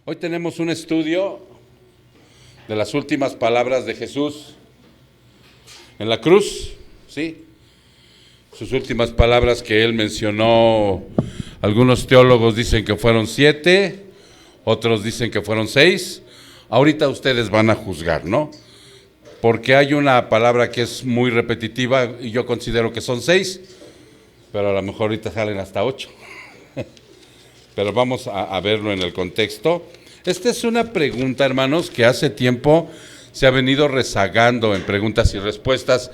Hoy tenemos un estudio de las últimas palabras de Jesús en la cruz, ¿sí? Sus últimas palabras que él mencionó, algunos teólogos dicen que fueron 7, otros dicen que fueron 6. Ahorita ustedes van a juzgar, ¿no? Porque hay una palabra que es muy repetitiva y yo considero que son 6, pero a lo mejor ahorita salen hasta 8. Pero vamos a verlo en el contexto. Esta es una pregunta, hermanos, que hace tiempo se ha venido rezagando en preguntas y respuestas.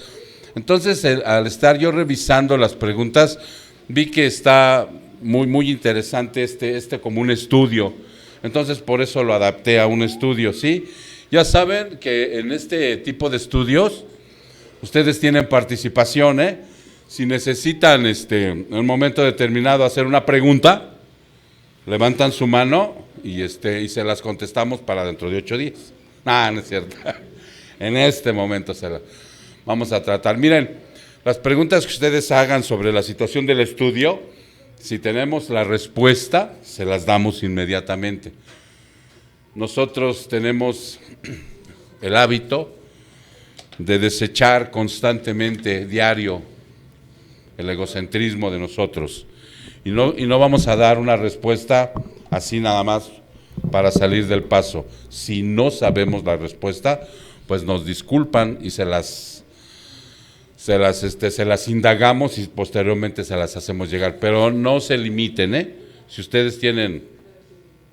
Entonces, al estar yo revisando las preguntas, vi que está muy interesante este como un estudio. Entonces, por eso lo adapté a un estudio, ¿sí? Ya saben que en este tipo de estudios, ustedes tienen participación, ¿eh? Si necesitan en un momento determinado hacer una pregunta, levantan su mano y se las contestamos para dentro de 8 días. No es cierto. En este momento se las vamos a tratar. Miren, las preguntas que ustedes hagan sobre la situación del estudio, si tenemos la respuesta, se las damos inmediatamente. Nosotros tenemos el hábito de desechar constantemente, diario, el egocentrismo de nosotros. Y no vamos a dar una respuesta así nada más para salir del paso. Si no sabemos la respuesta, pues nos disculpan y se las indagamos y posteriormente se las hacemos llegar. Pero no se limiten, ¿eh? Si ustedes tienen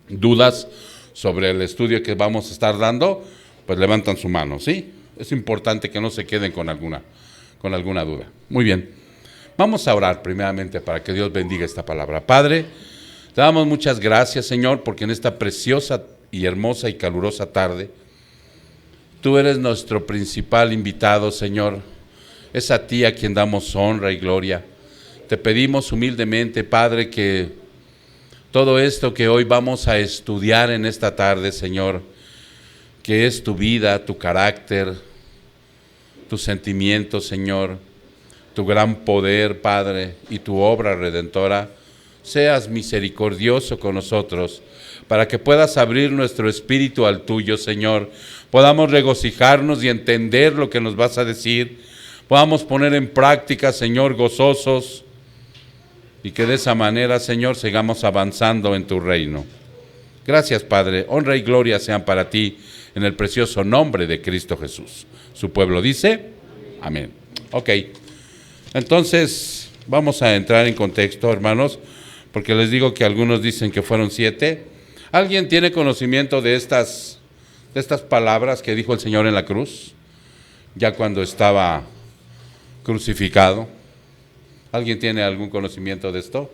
dudas sobre el estudio que vamos a estar dando, pues levantan su mano, ¿sí? Es importante que no se queden con alguna duda. Muy bien. Vamos a orar primeramente para que Dios bendiga esta palabra. Padre, te damos muchas gracias, Señor, porque en esta preciosa y hermosa y calurosa tarde, tú eres nuestro principal invitado, Señor. Es a ti a quien damos honra y gloria. Te pedimos humildemente, Padre, que todo esto que hoy vamos a estudiar en esta tarde, Señor, que es tu vida, tu carácter, tus sentimientos, Señor, tu gran poder, Padre, y tu obra redentora, seas misericordioso con nosotros, para que puedas abrir nuestro espíritu al tuyo, Señor, podamos regocijarnos y entender lo que nos vas a decir, podamos poner en práctica, Señor, gozosos, y que de esa manera, Señor, sigamos avanzando en tu reino. Gracias, Padre, honra y gloria sean para ti, en el precioso nombre de Cristo Jesús. Su pueblo dice, amén. Ok. Entonces, vamos a entrar en contexto, hermanos, porque les digo que algunos dicen que fueron 7. ¿Alguien tiene conocimiento de estas palabras que dijo el Señor en la cruz, ya cuando estaba crucificado? ¿Alguien tiene algún conocimiento de esto?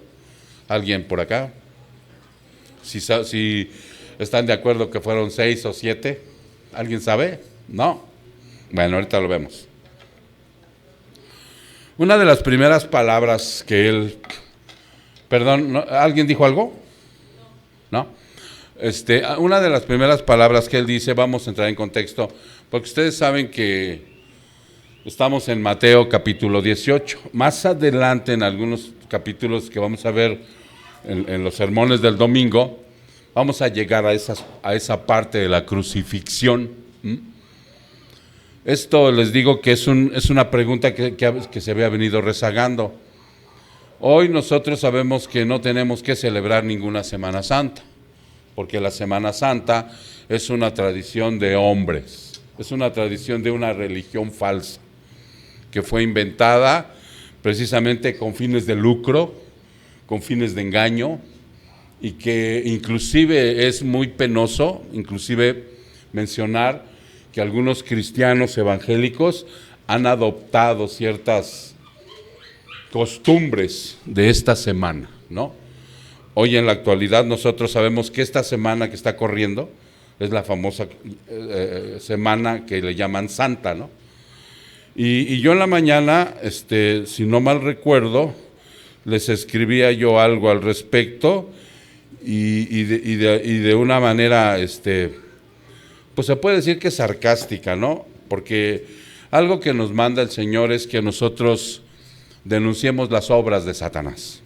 ¿Alguien por acá? Si están de acuerdo que fueron 6 o 7, ¿alguien sabe? ¿No? Bueno, ahorita lo vemos. Una de las primeras palabras que él... Perdón, ¿no? ¿Alguien dijo algo? ¿No? Una de las primeras palabras que él dice, vamos a entrar en contexto, porque ustedes saben que estamos en Mateo capítulo 18. Más adelante, en algunos capítulos que vamos a ver en los sermones del domingo, vamos a llegar a esa parte de la crucifixión. Esto les digo que es una pregunta que se había venido rezagando. Hoy nosotros sabemos que no tenemos que celebrar ninguna Semana Santa, porque la Semana Santa es una tradición de hombres, es una tradición de una religión falsa, que fue inventada precisamente con fines de lucro, con fines de engaño, y que inclusive es muy penoso, inclusive mencionar que algunos cristianos evangélicos han adoptado ciertas costumbres de esta semana, ¿no? Hoy en la actualidad nosotros sabemos que esta semana que está corriendo es la famosa semana que le llaman Santa, ¿no? Y yo en la mañana, si no mal recuerdo, les escribía yo algo al respecto y de una manera, pues se puede decir que sarcástica, ¿no? Porque algo que nos manda el Señor es que nosotros denunciemos las obras de Satanás,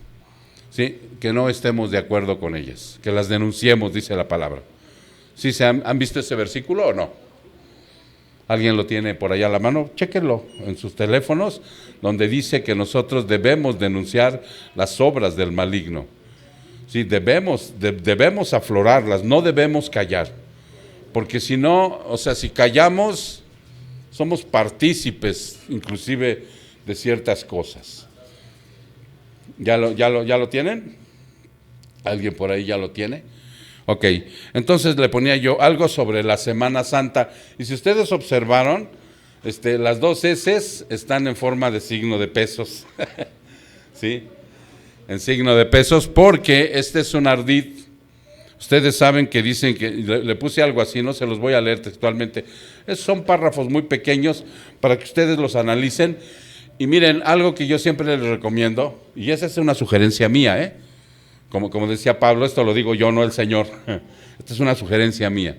¿sí? Que no estemos de acuerdo con ellas, que las denunciemos, dice la palabra. ¿Sí han visto ese versículo o no? ¿Alguien lo tiene por allá a la mano? Chéquenlo en sus teléfonos, donde dice que nosotros debemos denunciar las obras del maligno. Sí, debemos aflorarlas, no debemos callar. Porque si no, o sea, si callamos, somos partícipes inclusive de ciertas cosas. ¿Ya lo tienen? ¿Alguien por ahí ya lo tiene? Ok, entonces le ponía yo algo sobre la Semana Santa. Y si ustedes observaron, las dos S están en forma de signo de pesos. ¿Sí? En signo de pesos, porque este es un ardid. Ustedes saben que dicen que, le puse algo así, no se los voy a leer textualmente. Son párrafos muy pequeños para que ustedes los analicen. Y miren, algo que yo siempre les recomiendo, y esa es una sugerencia mía, como decía Pablo, esto lo digo yo, no el Señor. Esta es una sugerencia mía.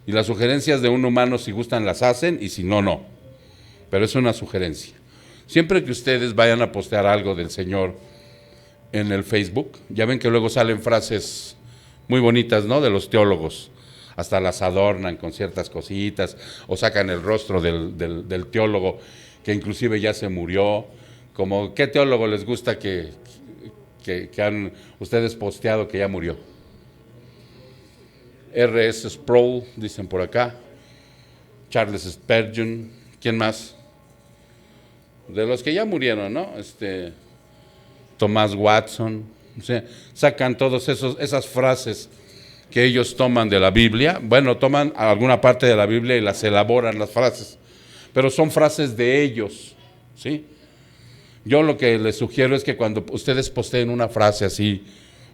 Y las sugerencias de un humano, si gustan, las hacen, y si no, no. Pero es una sugerencia. Siempre que ustedes vayan a postear algo del Señor en el Facebook, ya ven que luego salen frases muy bonitas, ¿no?, de los teólogos. Hasta las adornan con ciertas cositas, o sacan el rostro del teólogo, que inclusive ya se murió. Como, ¿qué teólogo les gusta que han ustedes posteado que ya murió? R.S. Sproul, dicen por acá. Charles Spurgeon. ¿Quién más? De los que ya murieron, ¿no? Thomas Watson. O sea, sacan todas esas frases que ellos toman de la Biblia. Bueno, toman alguna parte de la Biblia y las elaboran las frases, pero son frases de ellos, ¿sí? Yo lo que les sugiero es que cuando ustedes posteen una frase así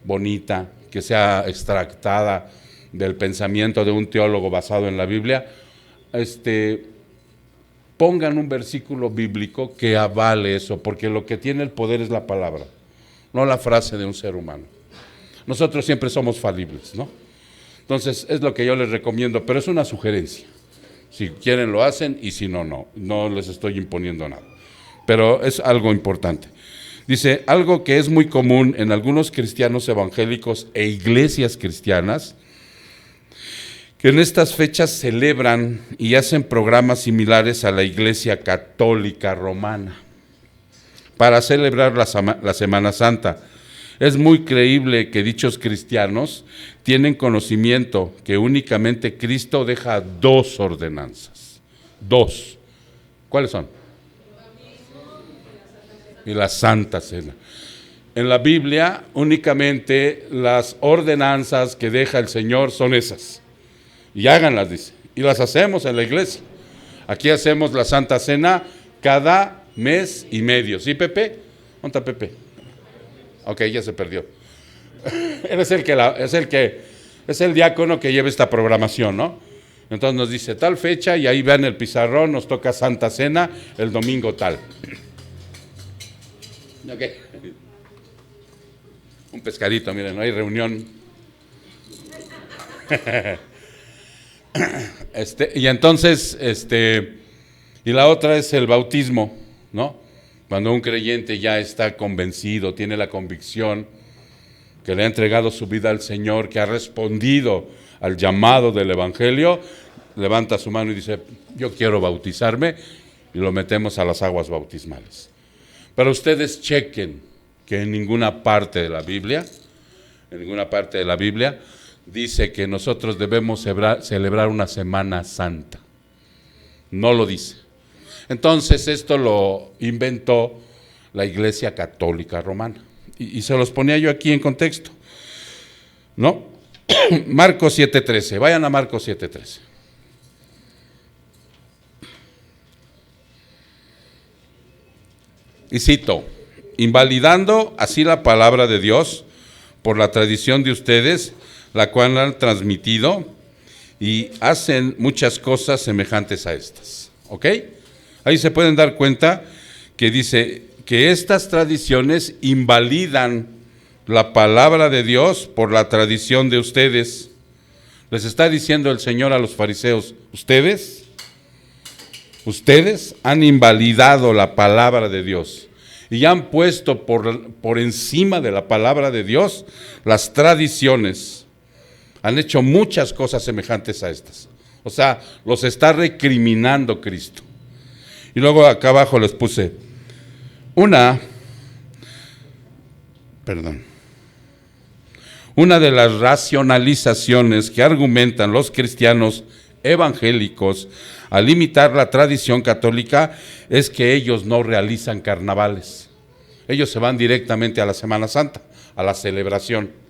bonita, que sea extractada del pensamiento de un teólogo basado en la Biblia, pongan un versículo bíblico que avale eso, porque lo que tiene el poder es la palabra, no la frase de un ser humano. Nosotros siempre somos falibles, ¿no? Entonces, es lo que yo les recomiendo, pero es una sugerencia. Si quieren lo hacen, y si no, no. No les estoy imponiendo nada. Pero es algo importante. Dice, algo que es muy común en algunos cristianos evangélicos e iglesias cristianas, que en estas fechas celebran y hacen programas similares a la Iglesia Católica Romana para celebrar la Semana Santa. Es muy creíble que dichos cristianos tienen conocimiento que únicamente Cristo deja 2 ordenanzas. 2. ¿Cuáles son? Y la Santa Cena. En la Biblia únicamente las ordenanzas que deja el Señor son esas. Y háganlas, dice. Y las hacemos en la iglesia. Aquí hacemos la Santa Cena cada mes y medio. ¿Sí, Pepe? ¿Dónde está Pepe? Ok, ya se perdió. Él es el diácono que lleva esta programación, ¿no? Entonces nos dice tal fecha y ahí vean el pizarrón, nos toca Santa Cena el domingo tal. Ok. Un pescadito, miren, no hay reunión. Y entonces, y la otra es el bautismo, ¿no? Cuando un creyente ya está convencido, tiene la convicción que le ha entregado su vida al Señor, que ha respondido al llamado del Evangelio, levanta su mano y dice, yo quiero bautizarme, y lo metemos a las aguas bautismales. Pero ustedes chequen que en ninguna parte de la Biblia dice que nosotros debemos celebrar una Semana Santa. No lo dice. Entonces esto lo inventó la Iglesia Católica Romana. Y se los ponía yo aquí en contexto, ¿no? Marcos 7:13, vayan a Marcos 7:13. Y cito, invalidando así la palabra de Dios por la tradición de ustedes, la cual han transmitido, y hacen muchas cosas semejantes a estas. ¿Ok? Ahí se pueden dar cuenta que dice que estas tradiciones invalidan la palabra de Dios por la tradición de ustedes. Les está diciendo el Señor a los fariseos, ustedes han invalidado la palabra de Dios y han puesto por encima de la palabra de Dios las tradiciones. Han hecho muchas cosas semejantes a estas. O sea, los está recriminando Cristo. Y luego acá abajo les puse una de las racionalizaciones que argumentan los cristianos evangélicos al imitar la tradición católica es que ellos no realizan carnavales. Ellos se van directamente a la Semana Santa, a la celebración.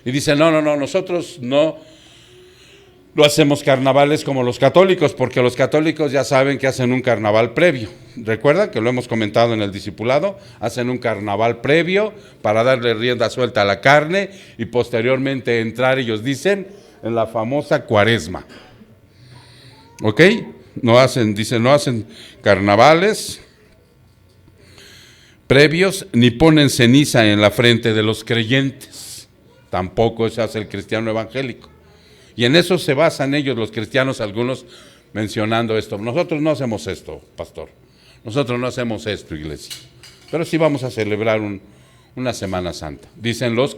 Y dicen, no, nosotros no hacemos carnavales como los católicos, porque los católicos ya saben que hacen un carnaval previo. ¿Recuerdan que lo hemos comentado en el discipulado? Hacen un carnaval previo para darle rienda suelta a la carne y posteriormente entrar, ellos dicen, en la famosa cuaresma. ¿Ok? No hacen carnavales previos ni ponen ceniza en la frente de los creyentes. Tampoco eso hace el cristiano evangélico. Y en eso se basan ellos, los cristianos, algunos mencionando esto. Nosotros no hacemos esto, pastor. Nosotros no hacemos esto, iglesia. Pero sí vamos a celebrar una Semana Santa. Dicen los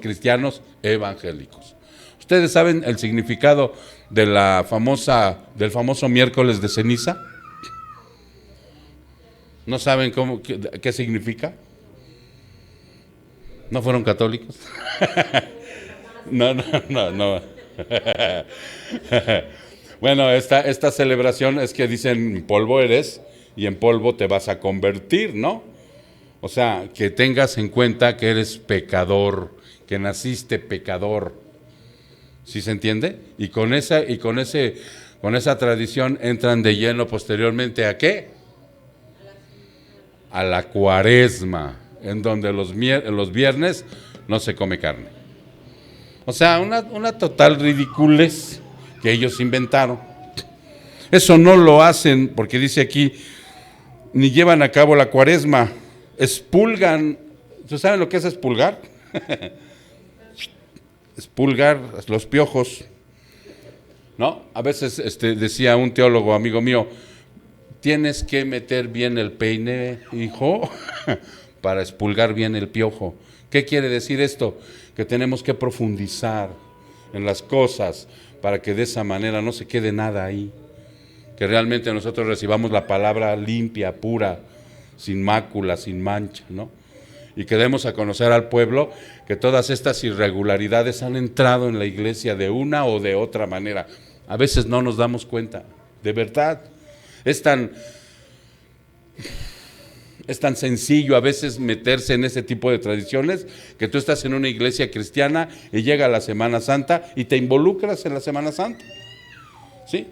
cristianos evangélicos. ¿Ustedes saben el significado de del famoso miércoles de ceniza? ¿No saben qué significa? ¿No fueron católicos? No. Bueno, esta celebración es que dicen polvo eres y en polvo te vas a convertir, ¿no? O sea, que tengas en cuenta que eres pecador, que naciste pecador. ¿Sí se entiende? Y con esa tradición entran de lleno posteriormente ¿a qué? A la cuaresma, en donde los viernes no se come carne. O sea, una total ridiculez que ellos inventaron. Eso no lo hacen, porque dice aquí, ni llevan a cabo la cuaresma, expulgan. ¿Ustedes saben lo que es expulgar? Expulgar los piojos, ¿no? A veces decía un teólogo amigo mío, tienes que meter bien el peine, hijo, para expulgar bien el piojo. ¿Qué quiere decir esto? Que tenemos que profundizar en las cosas para que de esa manera no se quede nada ahí. Que realmente nosotros recibamos la palabra limpia, pura, sin mácula, sin mancha, ¿no? Y que demos a conocer al pueblo que todas estas irregularidades han entrado en la iglesia de una o de otra manera. A veces no nos damos cuenta, de verdad. Es tan sencillo a veces meterse en ese tipo de tradiciones que tú estás en una iglesia cristiana y llega la Semana Santa y te involucras en la Semana Santa, ¿sí?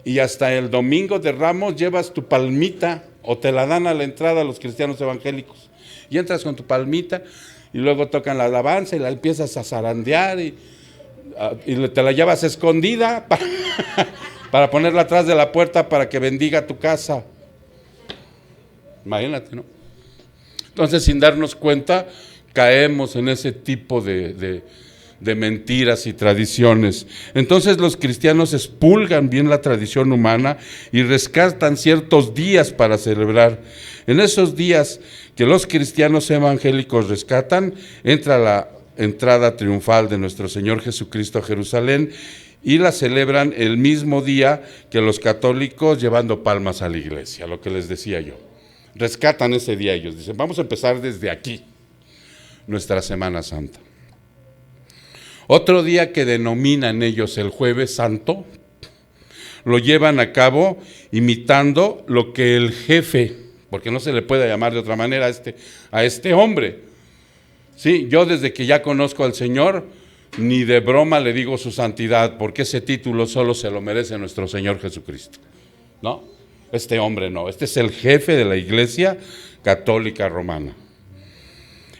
Y hasta el domingo de Ramos llevas tu palmita o te la dan a la entrada a los cristianos evangélicos y entras con tu palmita y luego tocan la alabanza y la empiezas a zarandear y te la llevas escondida para ponerla atrás de la puerta para que bendiga tu casa. Imagínate, ¿no? Entonces, sin darnos cuenta, caemos en ese tipo de mentiras y tradiciones. Entonces, los cristianos expulgan bien la tradición humana y rescatan ciertos días para celebrar. En esos días que los cristianos evangélicos rescatan, entra la entrada triunfal de nuestro Señor Jesucristo a Jerusalén y la celebran el mismo día que los católicos llevando palmas a la iglesia, lo que les decía yo. Rescatan ese día ellos, dicen, vamos a empezar desde aquí, nuestra Semana Santa. Otro día que denominan ellos el Jueves Santo, lo llevan a cabo imitando lo que el jefe, porque no se le puede llamar de otra manera a este hombre. Sí, yo desde que ya conozco al Señor, ni de broma le digo su santidad, porque ese título solo se lo merece nuestro Señor Jesucristo, ¿no? Este hombre no, este es el jefe de la Iglesia Católica Romana.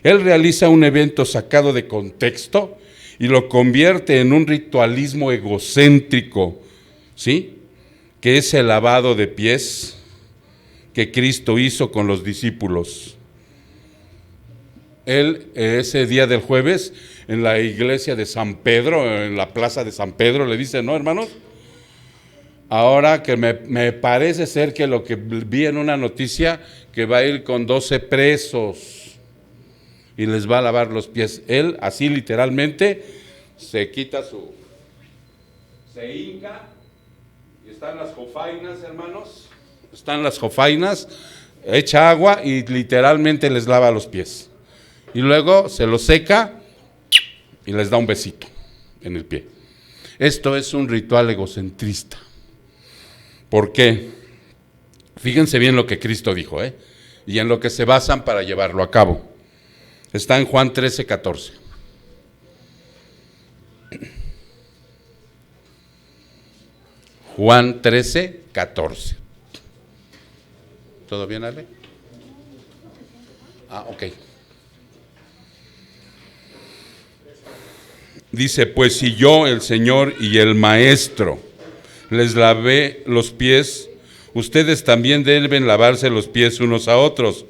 Él realiza un evento sacado de contexto y lo convierte en un ritualismo egocéntrico, ¿sí? Que es el lavado de pies que Cristo hizo con los discípulos. Él, ese día del jueves, en la iglesia de San Pedro, en la plaza de San Pedro, le dice, ¿no, hermanos? Ahora que me parece ser que lo que vi en una noticia, que va a ir con 12 presos y les va a lavar los pies. Él, así literalmente, se quita se hinca, y están las jofainas, hermanos, están las jofainas, echa agua y literalmente les lava los pies. Y luego se los seca y les da un besito en el pie. Esto es un ritual egocentrista. ¿Por qué? Fíjense bien lo que Cristo dijo, y en lo que se basan para llevarlo a cabo. Está en Juan 13:14. Juan 13:14. ¿Todo bien, Ale? Ok. Dice, pues si yo, el Señor y el Maestro, les lavé los pies, ustedes también deben lavarse los pies unos a otros,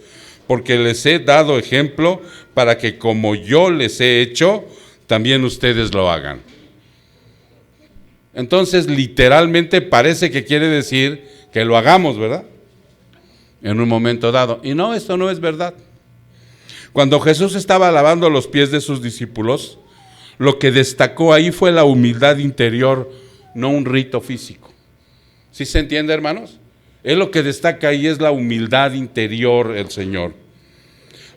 porque les he dado ejemplo para que como yo les he hecho, también ustedes lo hagan. Entonces, literalmente parece que quiere decir que lo hagamos, ¿verdad? En un momento dado. Y no, esto no es verdad. Cuando Jesús estaba lavando los pies de sus discípulos, lo que destacó ahí fue la humildad interior, no un rito físico. ¿Sí se entiende, hermanos? Él lo que destaca ahí es la humildad interior, el Señor.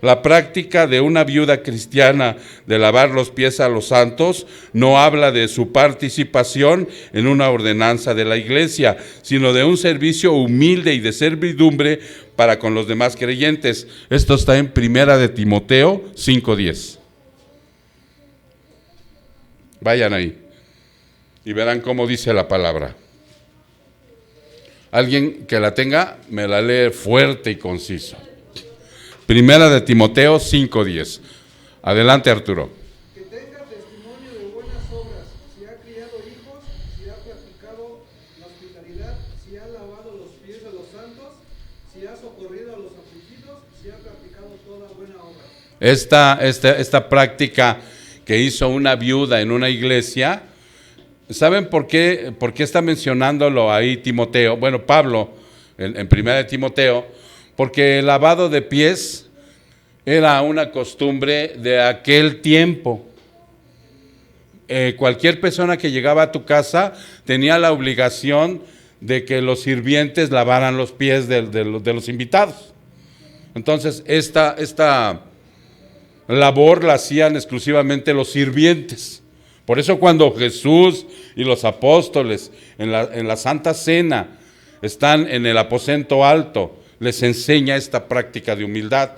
La práctica de una viuda cristiana de lavar los pies a los santos no habla de su participación en una ordenanza de la iglesia, sino de un servicio humilde y de servidumbre para con los demás creyentes. Esto está en 1 de Timoteo 5:10. Vayan ahí y verán cómo dice la palabra. Alguien que la tenga, me la lee fuerte y conciso. 1 de Timoteo 5:10. Adelante, Arturo. Que tenga testimonio de buenas obras, si ha criado hijos, si ha practicado la hospitalidad, si ha lavado los pies a los santos, si ha socorrido a los afligidos, si ha practicado toda buena obra. Esta práctica que hizo una viuda en una iglesia, ¿saben por qué está mencionándolo ahí Timoteo? Bueno, Pablo, en 1 de Timoteo, porque el lavado de pies era una costumbre de aquel tiempo. Cualquier persona que llegaba a tu casa tenía la obligación de que los sirvientes lavaran los pies de los invitados. Entonces, esta labor la hacían exclusivamente los sirvientes. Por eso cuando Jesús y los apóstoles en la Santa Cena están en el aposento alto, les enseña esta práctica de humildad,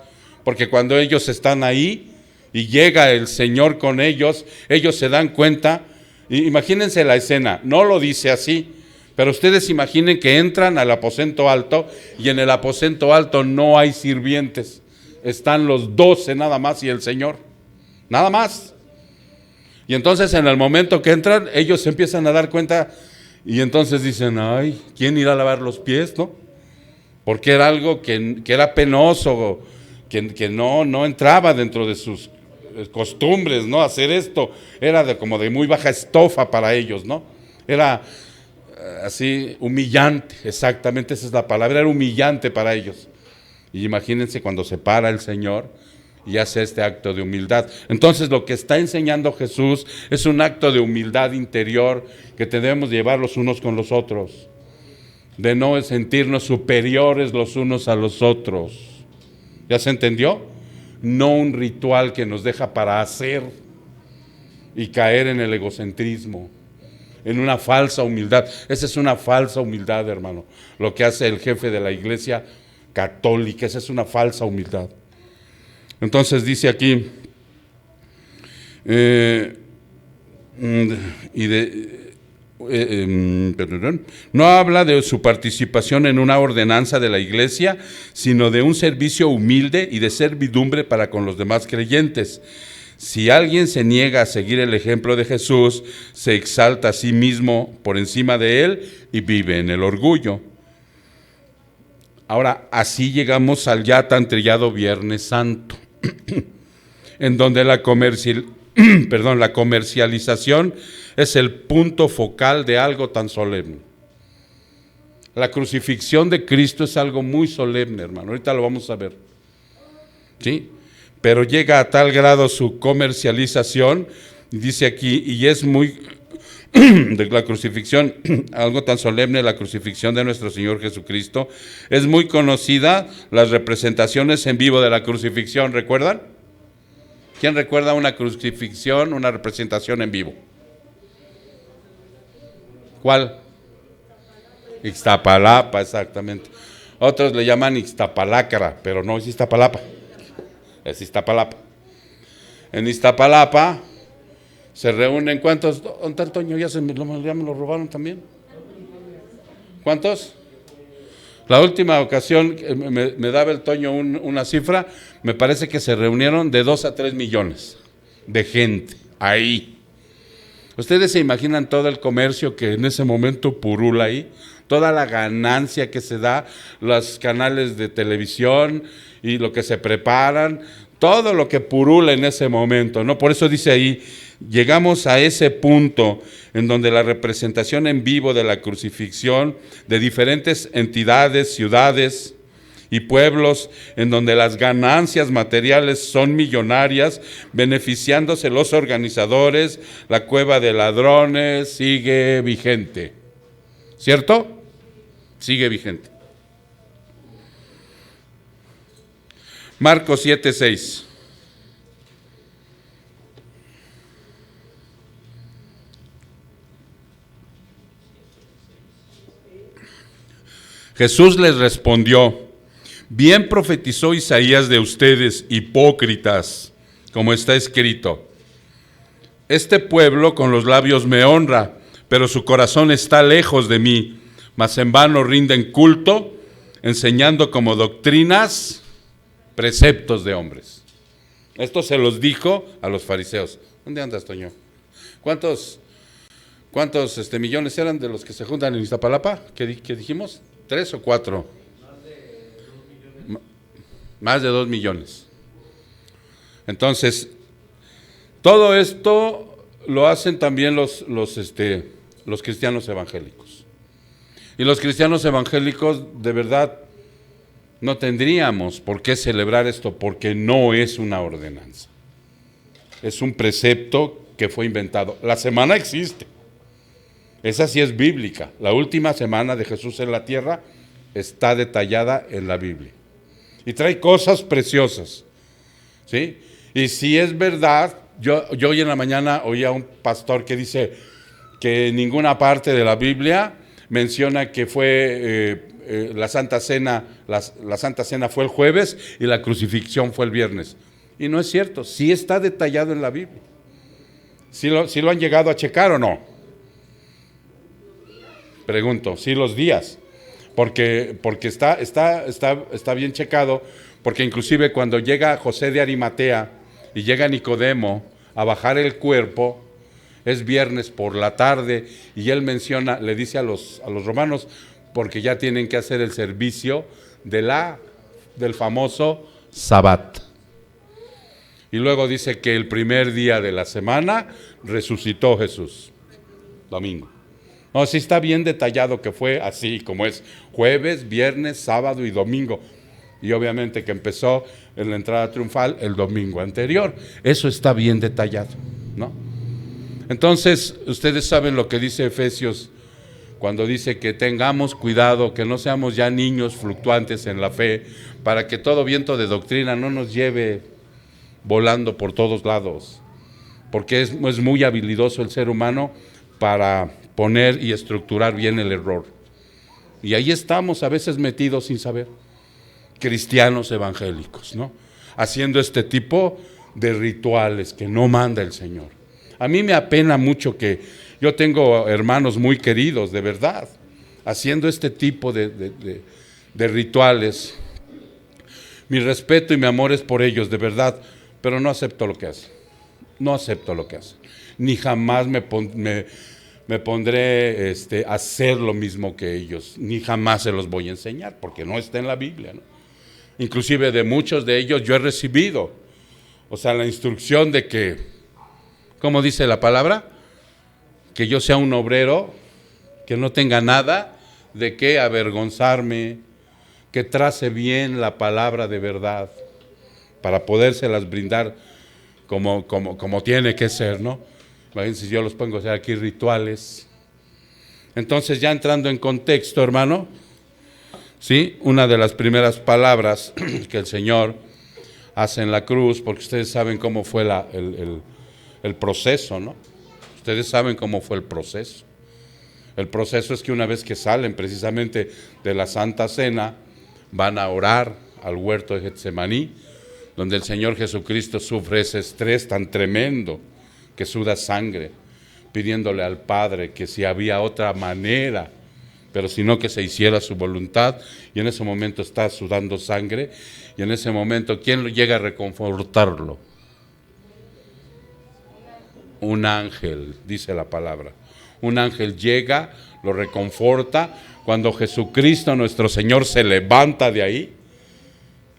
porque cuando ellos están ahí y llega el Señor con ellos se dan cuenta, imagínense la escena, no lo dice así, pero ustedes imaginen que entran al aposento alto y en el aposento alto no hay sirvientes, están los 12 nada más y el Señor, nada más. Y entonces en el momento que entran, ellos se empiezan a dar cuenta y entonces dicen, ay, ¿quién irá a lavar los pies, no? Porque era algo que era penoso, que no entraba dentro de sus costumbres, ¿no? Hacer esto era como de muy baja estofa para ellos, ¿no? Era así humillante, exactamente esa es la palabra, era humillante para ellos. Y imagínense cuando se para el Señor y hace este acto de humildad. Entonces lo que está enseñando Jesús es un acto de humildad interior que debemos llevar los unos con los otros, de no sentirnos superiores los unos a los otros. ¿Ya se entendió? No un ritual que nos deja para hacer y caer en el egocentrismo, en una falsa humildad. Esa es una falsa humildad, hermano. Lo que hace el jefe de la iglesia católica, esa es una falsa humildad. Entonces dice aquí, no habla de su participación en una ordenanza de la iglesia, sino de un servicio humilde y de servidumbre para con los demás creyentes. Si alguien se niega a seguir el ejemplo de Jesús, se exalta a sí mismo por encima de él y vive en el orgullo. Ahora, así llegamos al ya tan trillado Viernes Santo, en donde la comercialización es el punto focal de algo tan solemne. La crucifixión de Cristo es algo muy solemne, hermano. Ahorita lo vamos a ver. ¿Sí? Pero llega a tal grado su comercialización Y dice aquí, y es muy de la crucifixión, algo tan solemne, la crucifixión de nuestro Señor Jesucristo. Es muy conocida las representaciones en vivo de la crucifixión, ¿recuerdan? ¿Quién recuerda una crucifixión, una representación en vivo? ¿Cuál? Ixtapalapa, exactamente. Otros le llaman Ixtapalacra, pero no es Iztapalapa, es Iztapalapa. En Iztapalapa se reúnen, ¿cuántos? ¿Dónde está el Toño? Ya me lo robaron también. ¿Cuántos? La última ocasión me daba el Toño una cifra, me parece que se reunieron de 2 a 3 millones de gente ahí. ¿Ustedes se imaginan todo el comercio que en ese momento purula ahí? Toda la ganancia que se da, los canales de televisión y lo que se preparan, todo lo que purula en ese momento, ¿no? Por eso dice ahí, llegamos a ese punto en donde la representación en vivo de la crucifixión de diferentes entidades, ciudades y pueblos, en donde las ganancias materiales son millonarias, beneficiándose los organizadores, la cueva de ladrones sigue vigente. ¿Cierto? Sigue vigente. Marcos 7:6. Jesús les respondió: bien profetizó Isaías de ustedes, hipócritas, como está escrito: este pueblo con los labios me honra, pero su corazón está lejos de mí, mas en vano rinden culto, enseñando como doctrinas preceptos de hombres. Esto se los dijo a los fariseos. ¿Dónde andas, Toño? ¿Cuántos millones eran de los que se juntan en Iztapalapa? ¿Qué dijimos? ¿3 o 4? Más de 2 millones. Entonces, todo esto lo hacen también los cristianos evangélicos. Y los cristianos evangélicos, de verdad, no tendríamos por qué celebrar esto, porque no es una ordenanza. Es un precepto que fue inventado. La semana existe. Esa sí es bíblica. La última semana de Jesús en la tierra está detallada en la Biblia. Y trae cosas preciosas, ¿sí? Y si es verdad, yo hoy en la mañana oí a un pastor que dice que en ninguna parte de la Biblia menciona que fue la Santa Cena, la Santa Cena fue el jueves y la crucifixión fue el viernes. Y no es cierto, sí está detallado en la Biblia. ¿Sí lo han llegado a checar o no? Pregunto, sí los días. Porque está bien checado, porque inclusive cuando llega José de Arimatea y llega Nicodemo a bajar el cuerpo, es viernes por la tarde, y él menciona, le dice a los romanos, porque ya tienen que hacer el servicio del famoso Sabbat. Y luego dice que el primer día de la semana resucitó Jesús, domingo. No, sí está bien detallado que fue así, como es jueves, viernes, sábado y domingo. Y obviamente que empezó en la entrada triunfal el domingo anterior. Eso está bien detallado, ¿no? Entonces, ustedes saben lo que dice Efesios cuando dice que tengamos cuidado, que no seamos ya niños fluctuantes en la fe, para que todo viento de doctrina no nos lleve volando por todos lados, porque es muy habilidoso el ser humano para poner y estructurar bien el error. Y ahí estamos a veces metidos sin saber, cristianos evangélicos, ¿no? Haciendo este tipo de rituales que no manda el Señor. A mí me apena mucho que yo tengo hermanos muy queridos, de verdad, haciendo este tipo de rituales. Mi respeto y mi amor es por ellos, de verdad, pero no acepto lo que hacen. No acepto lo que hacen. Ni jamás me pondré a hacer lo mismo que ellos, ni jamás se los voy a enseñar, porque no está en la Biblia, ¿no? Inclusive de muchos de ellos yo he recibido, la instrucción de que, ¿cómo dice la palabra? Que yo sea un obrero, que no tenga nada de qué avergonzarme, que trace bien la palabra de verdad, para podérselas brindar como tiene que ser, ¿no? Imagínense si yo los pongo a hacer aquí rituales. Entonces, ya entrando en contexto, hermano, ¿sí? Una de las primeras palabras que el Señor hace en la cruz, porque ustedes saben cómo fue el proceso, ¿no? Ustedes saben cómo fue el proceso. El proceso es que una vez que salen precisamente de la Santa Cena, van a orar al huerto de Getsemaní, donde el Señor Jesucristo sufre ese estrés tan tremendo que suda sangre, pidiéndole al Padre que si había otra manera, pero si no, que se hiciera su voluntad, y en ese momento está sudando sangre, y en ese momento, ¿quién llega a reconfortarlo? Un ángel, dice la palabra. Un ángel llega, lo reconforta. Cuando Jesucristo nuestro Señor se levanta de ahí,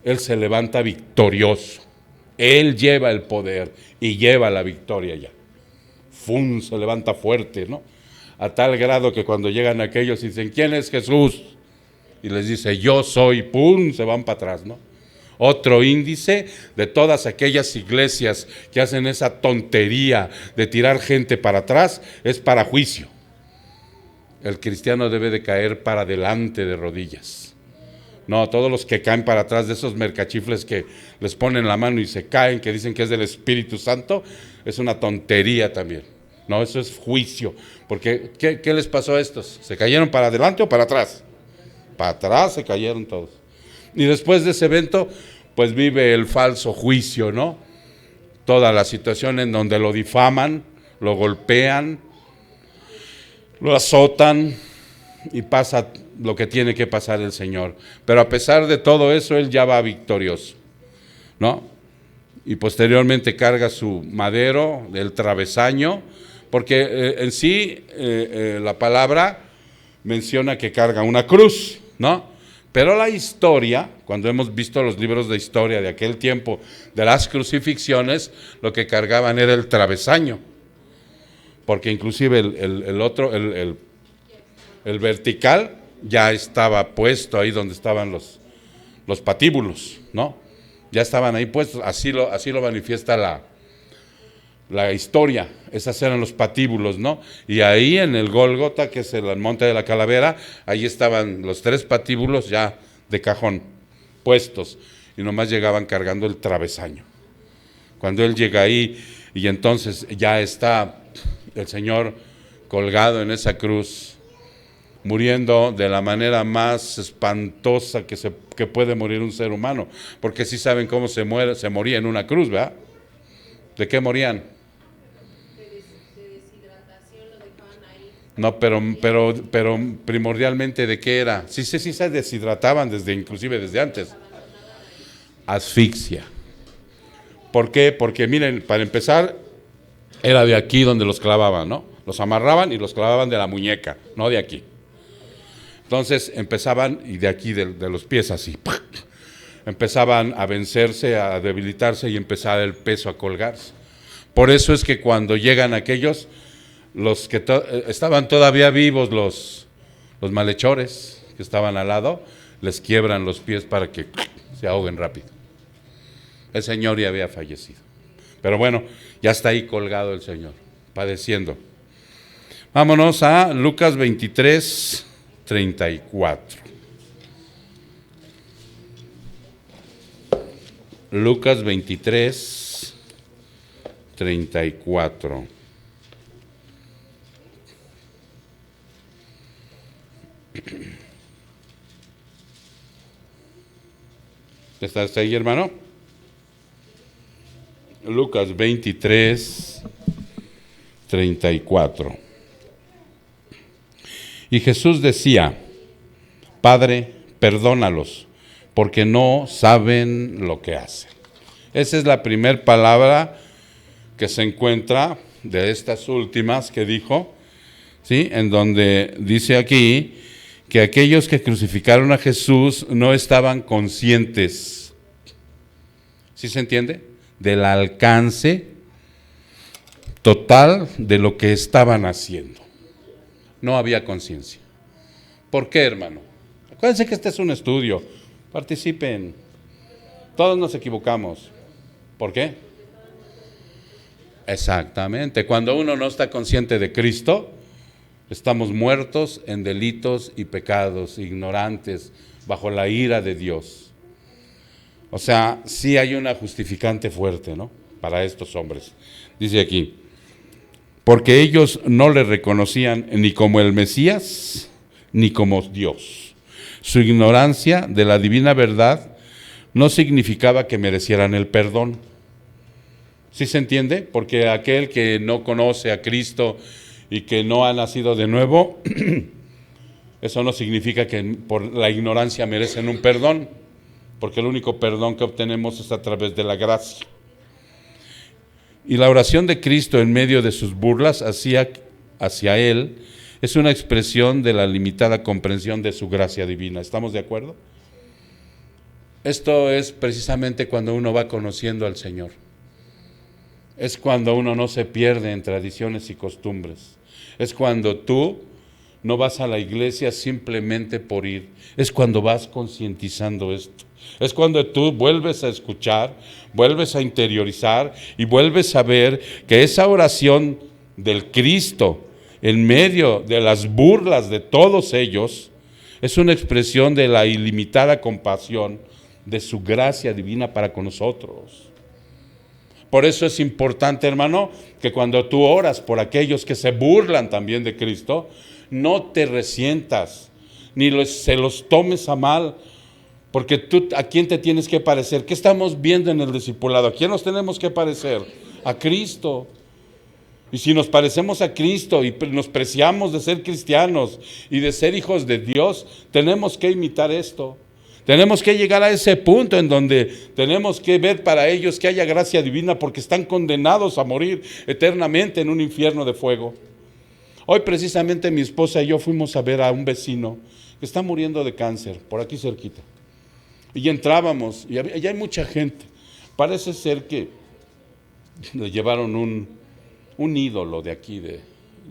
Él se levanta victorioso. Él lleva el poder y lleva la victoria ya. ¡Fum! Se levanta fuerte, ¿no? A tal grado que cuando llegan aquellos y dicen, ¿quién es Jesús? Y les dice, yo soy, ¡pum! Se van para atrás, ¿no? Otro índice de todas aquellas iglesias que hacen esa tontería de tirar gente para atrás, es para juicio. El cristiano debe de caer para adelante de rodillas. No, todos los que caen para atrás, de esos mercachifles que les ponen la mano y se caen, que dicen que es del Espíritu Santo, es una tontería también. No, eso es juicio. Porque, ¿qué les pasó a estos? ¿Se cayeron para adelante o para atrás? Para atrás se cayeron todos. Y después de ese evento, pues vive el falso juicio, ¿no? Toda la situación en donde lo difaman, lo golpean, lo azotan y pasa lo que tiene que pasar el Señor. Pero a pesar de todo eso, Él ya va victorioso, ¿no? Y posteriormente carga su madero, el travesaño, porque en sí la palabra menciona que carga una cruz, ¿no? Pero la historia, cuando hemos visto los libros de historia de aquel tiempo, de las crucifixiones, lo que cargaban era el travesaño, porque inclusive el vertical ya estaba puesto ahí donde estaban los patíbulos, ¿no? Ya estaban ahí puestos, así lo manifiesta la historia. Esos eran los patíbulos, ¿no? Y ahí en el Gólgota, que es el monte de la calavera, ahí estaban los 3 patíbulos ya de cajón puestos, y nomás llegaban cargando el travesaño. Cuando Él llega ahí, y entonces ya está el Señor colgado en esa cruz, muriendo de la manera más espantosa que puede morir un ser humano, porque sí saben cómo se moría en una cruz, ¿verdad? ¿De qué morían? De deshidratación, lo dejaban ahí. No, pero primordialmente, ¿de qué era? Sí se deshidrataban inclusive desde antes. Asfixia. ¿Por qué? Porque miren, para empezar, era de aquí donde los clavaban, ¿no? Los amarraban y los clavaban de la muñeca, no de aquí. Entonces empezaban, y de aquí de los pies así, ¡pac! Empezaban a vencerse, a debilitarse, y empezaba el peso a colgarse. Por eso es que cuando llegan aquellos, los que estaban todavía vivos, los malhechores que estaban al lado, les quiebran los pies para que se ahoguen rápido. El Señor ya había fallecido. Pero bueno, ya está ahí colgado el Señor, padeciendo. Vámonos a Lucas 23, 34. Lucas 23, 34. ¿Estás ahí, hermano? Lucas 23, 34. Y Jesús decía, Padre, perdónalos, porque no saben lo que hacen. Esa es la primera palabra que se encuentra de estas últimas que dijo, ¿sí? En donde dice aquí que aquellos que crucificaron a Jesús no estaban conscientes, ¿sí se entiende?, del alcance total de lo que estaban haciendo. No había conciencia. ¿Por qué, hermano? Acuérdense que este es un estudio. Participen. Todos nos equivocamos. ¿Por qué? Exactamente. Cuando uno no está consciente de Cristo, estamos muertos en delitos y pecados, ignorantes, bajo la ira de Dios. O sea, sí hay una justificante fuerte, ¿no?, para estos hombres. Dice aquí, porque ellos no le reconocían ni como el Mesías, ni como Dios. Su ignorancia de la divina verdad no significaba que merecieran el perdón. ¿Sí se entiende? Porque aquel que no conoce a Cristo y que no ha nacido de nuevo, eso no significa que por la ignorancia merecen un perdón, porque el único perdón que obtenemos es a través de la gracia. Y la oración de Cristo en medio de sus burlas hacia Él es una expresión de la limitada comprensión de su gracia divina. ¿Estamos de acuerdo? Esto es precisamente cuando uno va conociendo al Señor. Es cuando uno no se pierde en tradiciones y costumbres. Es cuando tú no vas a la iglesia simplemente por ir. Es cuando vas concientizando esto. Es cuando tú vuelves a escuchar, vuelves a interiorizar y vuelves a ver que esa oración del Cristo en medio de las burlas de todos ellos es una expresión de la ilimitada compasión de su gracia divina para con nosotros. Por eso es importante, hermano, que cuando tú oras por aquellos que se burlan también de Cristo, no te resientas, ni se los tomes a mal, porque tú, ¿a quién te tienes que parecer? ¿Qué estamos viendo en el discipulado? ¿A quién nos tenemos que parecer? A Cristo. Y si nos parecemos a Cristo y nos preciamos de ser cristianos y de ser hijos de Dios, tenemos que imitar esto. Tenemos que llegar a ese punto en donde tenemos que ver para ellos que haya gracia divina, porque están condenados a morir eternamente en un infierno de fuego. Hoy precisamente mi esposa y yo fuimos a ver a un vecino que está muriendo de cáncer, por aquí cerquita. Y entrábamos, y allá hay mucha gente. Parece ser que le llevaron un ídolo de aquí, de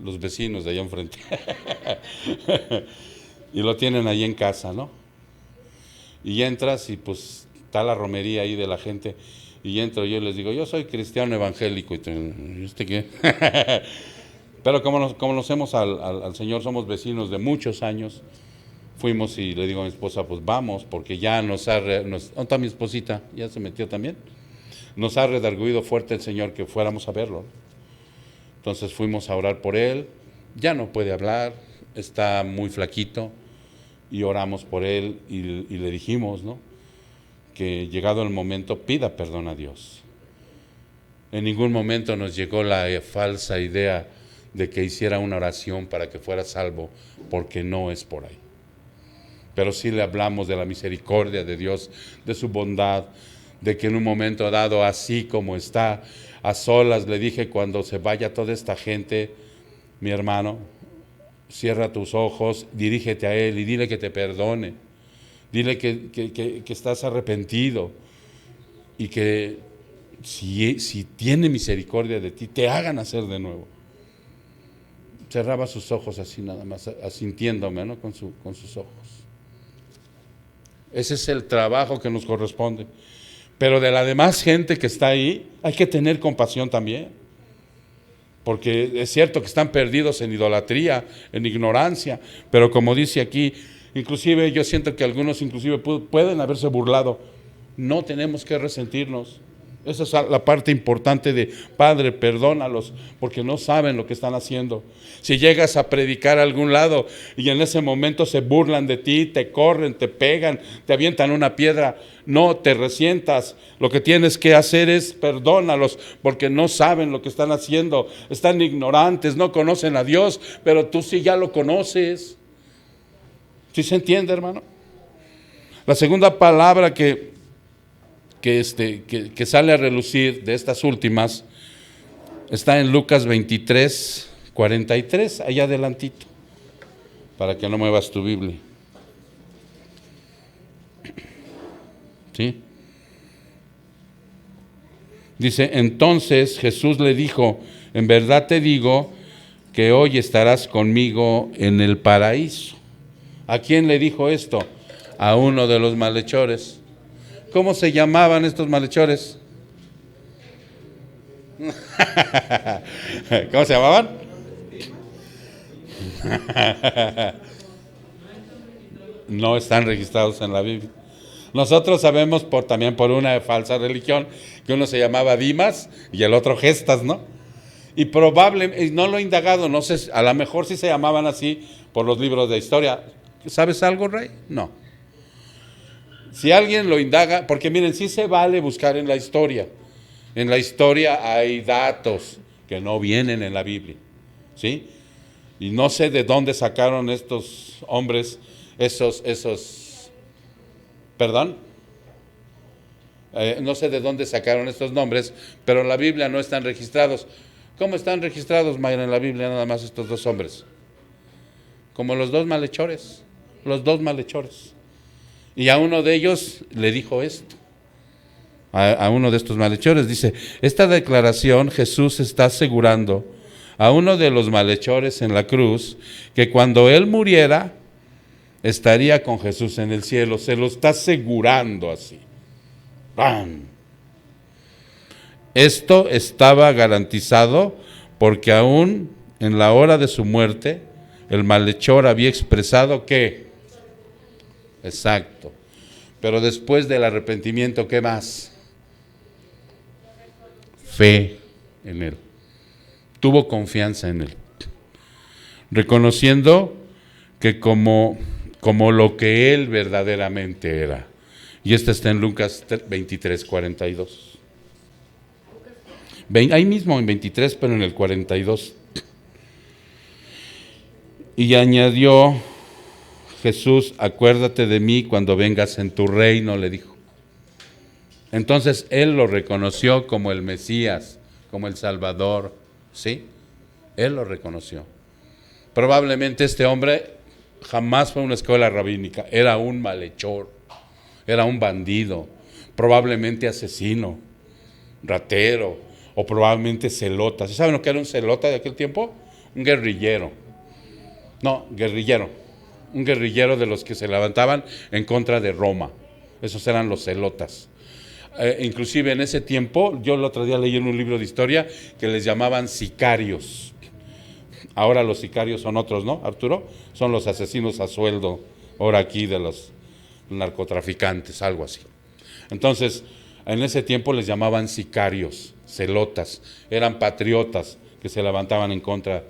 los vecinos de allá enfrente. Y lo tienen ahí en casa, ¿no? Y entras y pues está la romería ahí de la gente. Y entro yo y les digo, yo soy cristiano evangélico. ¿Y usted qué? Pero como conocemos al Señor, somos vecinos de muchos años. Fuimos y le digo a mi esposa, pues vamos, porque ya ¿dónde está mi esposita? ¿Ya se metió también? Nos ha redarguido fuerte el Señor que fuéramos a verlo. Entonces fuimos a orar por él. Ya no puede hablar, está muy flaquito. Y oramos por él y le dijimos, ¿no?, que llegado el momento pida perdón a Dios. En ningún momento nos llegó la falsa idea de que hiciera una oración para que fuera salvo, porque no es por ahí. Pero sí le hablamos de la misericordia de Dios, de su bondad, de que en un momento dado, así como está, a solas, le dije, cuando se vaya toda esta gente, mi hermano, cierra tus ojos, dirígete a Él y dile que te perdone. Dile que estás arrepentido y que si tiene misericordia de ti, te haga nacer de nuevo. Cerraba sus ojos así nada más, asintiéndome, ¿no?, con sus ojos. Ese es el trabajo que nos corresponde. Pero de la demás gente que está ahí, hay que tener compasión también. Porque es cierto que están perdidos en idolatría, en ignorancia, pero como dice aquí, inclusive yo siento que algunos inclusive pueden haberse burlado. No tenemos que resentirnos. Esa es la parte importante de, Padre, perdónalos, porque no saben lo que están haciendo. Si llegas a predicar a algún lado y en ese momento se burlan de ti, te corren, te pegan, te avientan una piedra, no te resientas. Lo que tienes que hacer es perdónalos, porque no saben lo que están haciendo. Están ignorantes, no conocen a Dios, pero tú sí ya lo conoces. ¿Sí se entiende, hermano? La segunda palabra que sale a relucir de estas últimas está en Lucas 23, 43, allá adelantito, para que no muevas tu Biblia. ¿Sí? Dice, entonces Jesús le dijo, en verdad te digo que hoy estarás conmigo en el paraíso. ¿A quién le dijo esto? A uno de los malhechores. ¿Cómo se llamaban estos malhechores? ¿Cómo se llamaban? No están registrados en la Biblia. Nosotros sabemos también por una falsa religión que uno se llamaba Dimas y el otro Gestas, ¿no? Y probablemente, no lo he indagado, no sé, a lo mejor sí se llamaban así por los libros de historia. ¿Sabes algo, Rey? No. Si alguien lo indaga, porque miren, sí se vale buscar en la historia. En la historia hay datos que no vienen en la Biblia, ¿sí? Y no sé de dónde sacaron estos hombres ¿perdón? No sé de dónde sacaron estos nombres, pero en la Biblia no están registrados. ¿Cómo están registrados, Mayra, en la Biblia nada más estos dos hombres? Como los dos malhechores. Y a uno de ellos le dijo esto. A uno de estos malhechores dice, esta declaración Jesús está asegurando a uno de los malhechores en la cruz que cuando él muriera estaría con Jesús en el cielo. Se lo está asegurando así. ¡Bam! Esto estaba garantizado porque aún en la hora de su muerte el malhechor había expresado que, exacto, pero después del arrepentimiento, ¿qué más? Fe en él. Tuvo confianza en él, reconociendo que como lo que él verdaderamente era. Y este está en Lucas 23, 42. Ahí mismo en 23, pero en el 42. Y añadió Jesús, acuérdate de mí cuando vengas en tu reino, le dijo. Entonces él lo reconoció como el Mesías, como el Salvador, ¿sí? Él lo reconoció. Probablemente este hombre jamás fue a una escuela rabínica, era un malhechor, era un bandido, probablemente asesino, ratero, o probablemente celota. ¿Sí saben lo que era un celota de aquel tiempo? Un guerrillero. No, guerrillero. Un guerrillero de los que se levantaban en contra de Roma. Esos eran los celotas. Inclusive en ese tiempo, yo el otro día leí en un libro de historia que les llamaban sicarios. Ahora los sicarios son otros, ¿no, Arturo? Son los asesinos a sueldo, ahora aquí de los narcotraficantes, algo así. Entonces, en ese tiempo les llamaban sicarios, celotas, eran patriotas que se levantaban en contra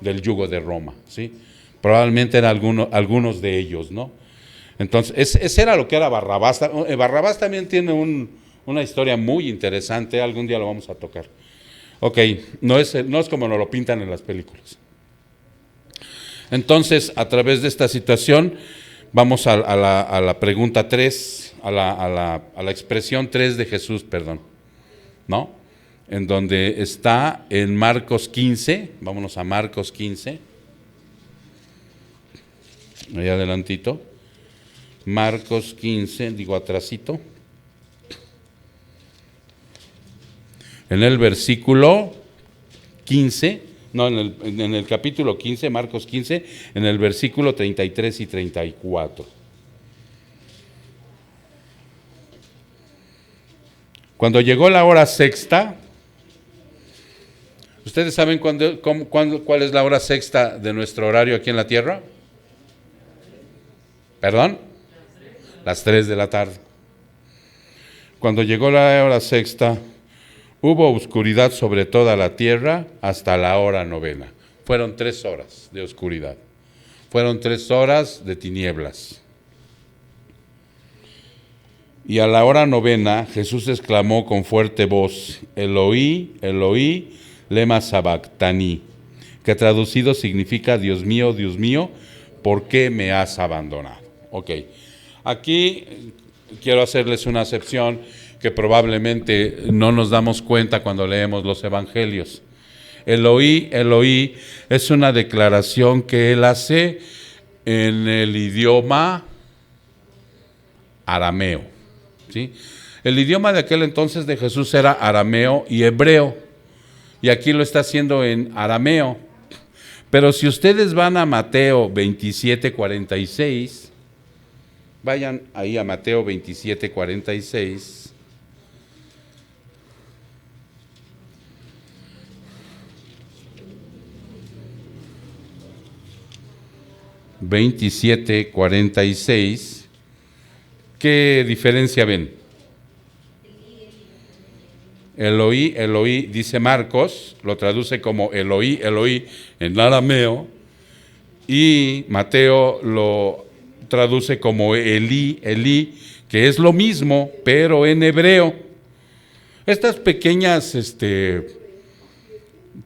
del yugo de Roma, ¿sí? Probablemente eran algunos de ellos, ¿no? Entonces, ese era lo que era Barrabás. Barrabás también tiene una historia muy interesante, algún día lo vamos a tocar. Ok, no es como nos lo pintan en las películas. Entonces, a través de esta situación, vamos a la pregunta 3, a la expresión 3 de Jesús, perdón, ¿no? En donde está en Marcos 15, vámonos a Marcos 15, ahí adelantito, Marcos 15, digo atrasito, en el versículo 15, no, en el capítulo 15, Marcos 15, en el versículo 33 y 34. Cuando llegó la hora sexta, ¿ustedes saben cuál es la hora sexta de nuestro horario aquí en la tierra? ¿Perdón? Las 3 de la tarde. Cuando llegó la hora sexta, hubo oscuridad sobre toda la tierra hasta la hora novena. Fueron 3 horas de oscuridad. Fueron 3 horas de tinieblas. Y a la hora novena, Jesús exclamó con fuerte voz, Eloí, Eloí, lema sabactani, que traducido significa, Dios mío, ¿por qué me has abandonado? Ok, aquí quiero hacerles una acepción que probablemente no nos damos cuenta cuando leemos los evangelios. Eloí, Eloí es una declaración que él hace en el idioma arameo, ¿sí? El idioma de aquel entonces de Jesús era arameo y hebreo, y aquí lo está haciendo en arameo. Pero si ustedes van a Mateo 27:46, vayan ahí a Mateo 27:46. 27:46, ¿qué diferencia ven? Eloí, Eloí, dice Marcos, lo traduce como Eloí, Eloí en arameo, y Mateo lo traduce como Elí, Elí, que es lo mismo, pero en hebreo. Estas pequeñas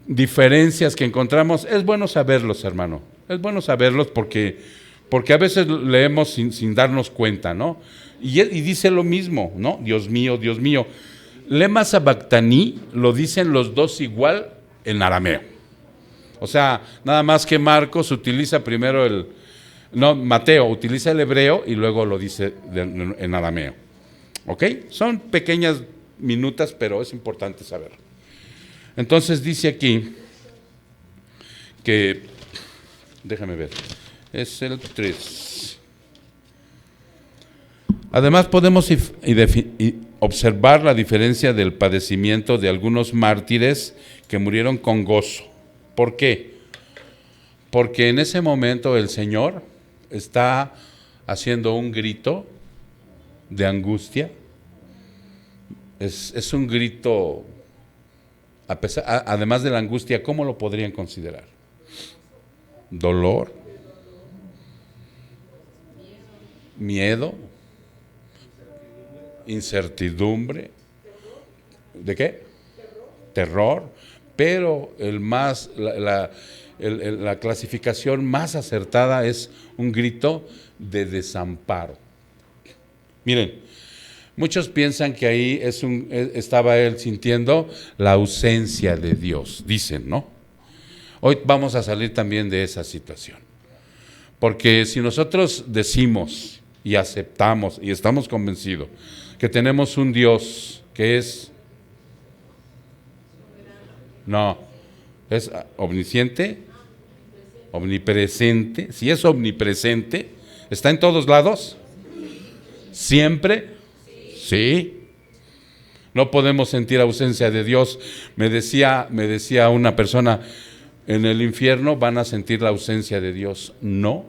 diferencias que encontramos, es bueno saberlos, hermano, es bueno saberlos porque a veces leemos sin darnos cuenta, ¿no? Y dice lo mismo, ¿no? Dios mío, Dios mío. Lema sabactaní lo dicen los dos igual en arameo. O sea, nada más que Marcos utiliza primero Mateo utiliza el hebreo y luego lo dice en arameo. ¿Ok? Son pequeñas minutas, pero es importante saber. Entonces dice aquí que, déjame ver, es el 3. Además podemos observar la diferencia del padecimiento de algunos mártires que murieron con gozo. ¿Por qué? Porque en ese momento el Señor está haciendo un grito de angustia. Es un grito, además de la angustia, ¿cómo lo podrían considerar? Dolor, miedo, incertidumbre. ¿De qué? Terror. Pero la clasificación más acertada es un grito de desamparo. Miren, muchos piensan que ahí estaba él sintiendo la ausencia de Dios, dicen, ¿no? Hoy vamos a salir también de esa situación. Porque si nosotros decimos y aceptamos y estamos convencidos que tenemos un Dios que es omnisciente, omnipresente. Si es omnipresente, ¿está en todos lados? ¿Siempre? Sí. No podemos sentir ausencia de Dios. Me decía una persona, en el infierno van a sentir la ausencia de Dios. No,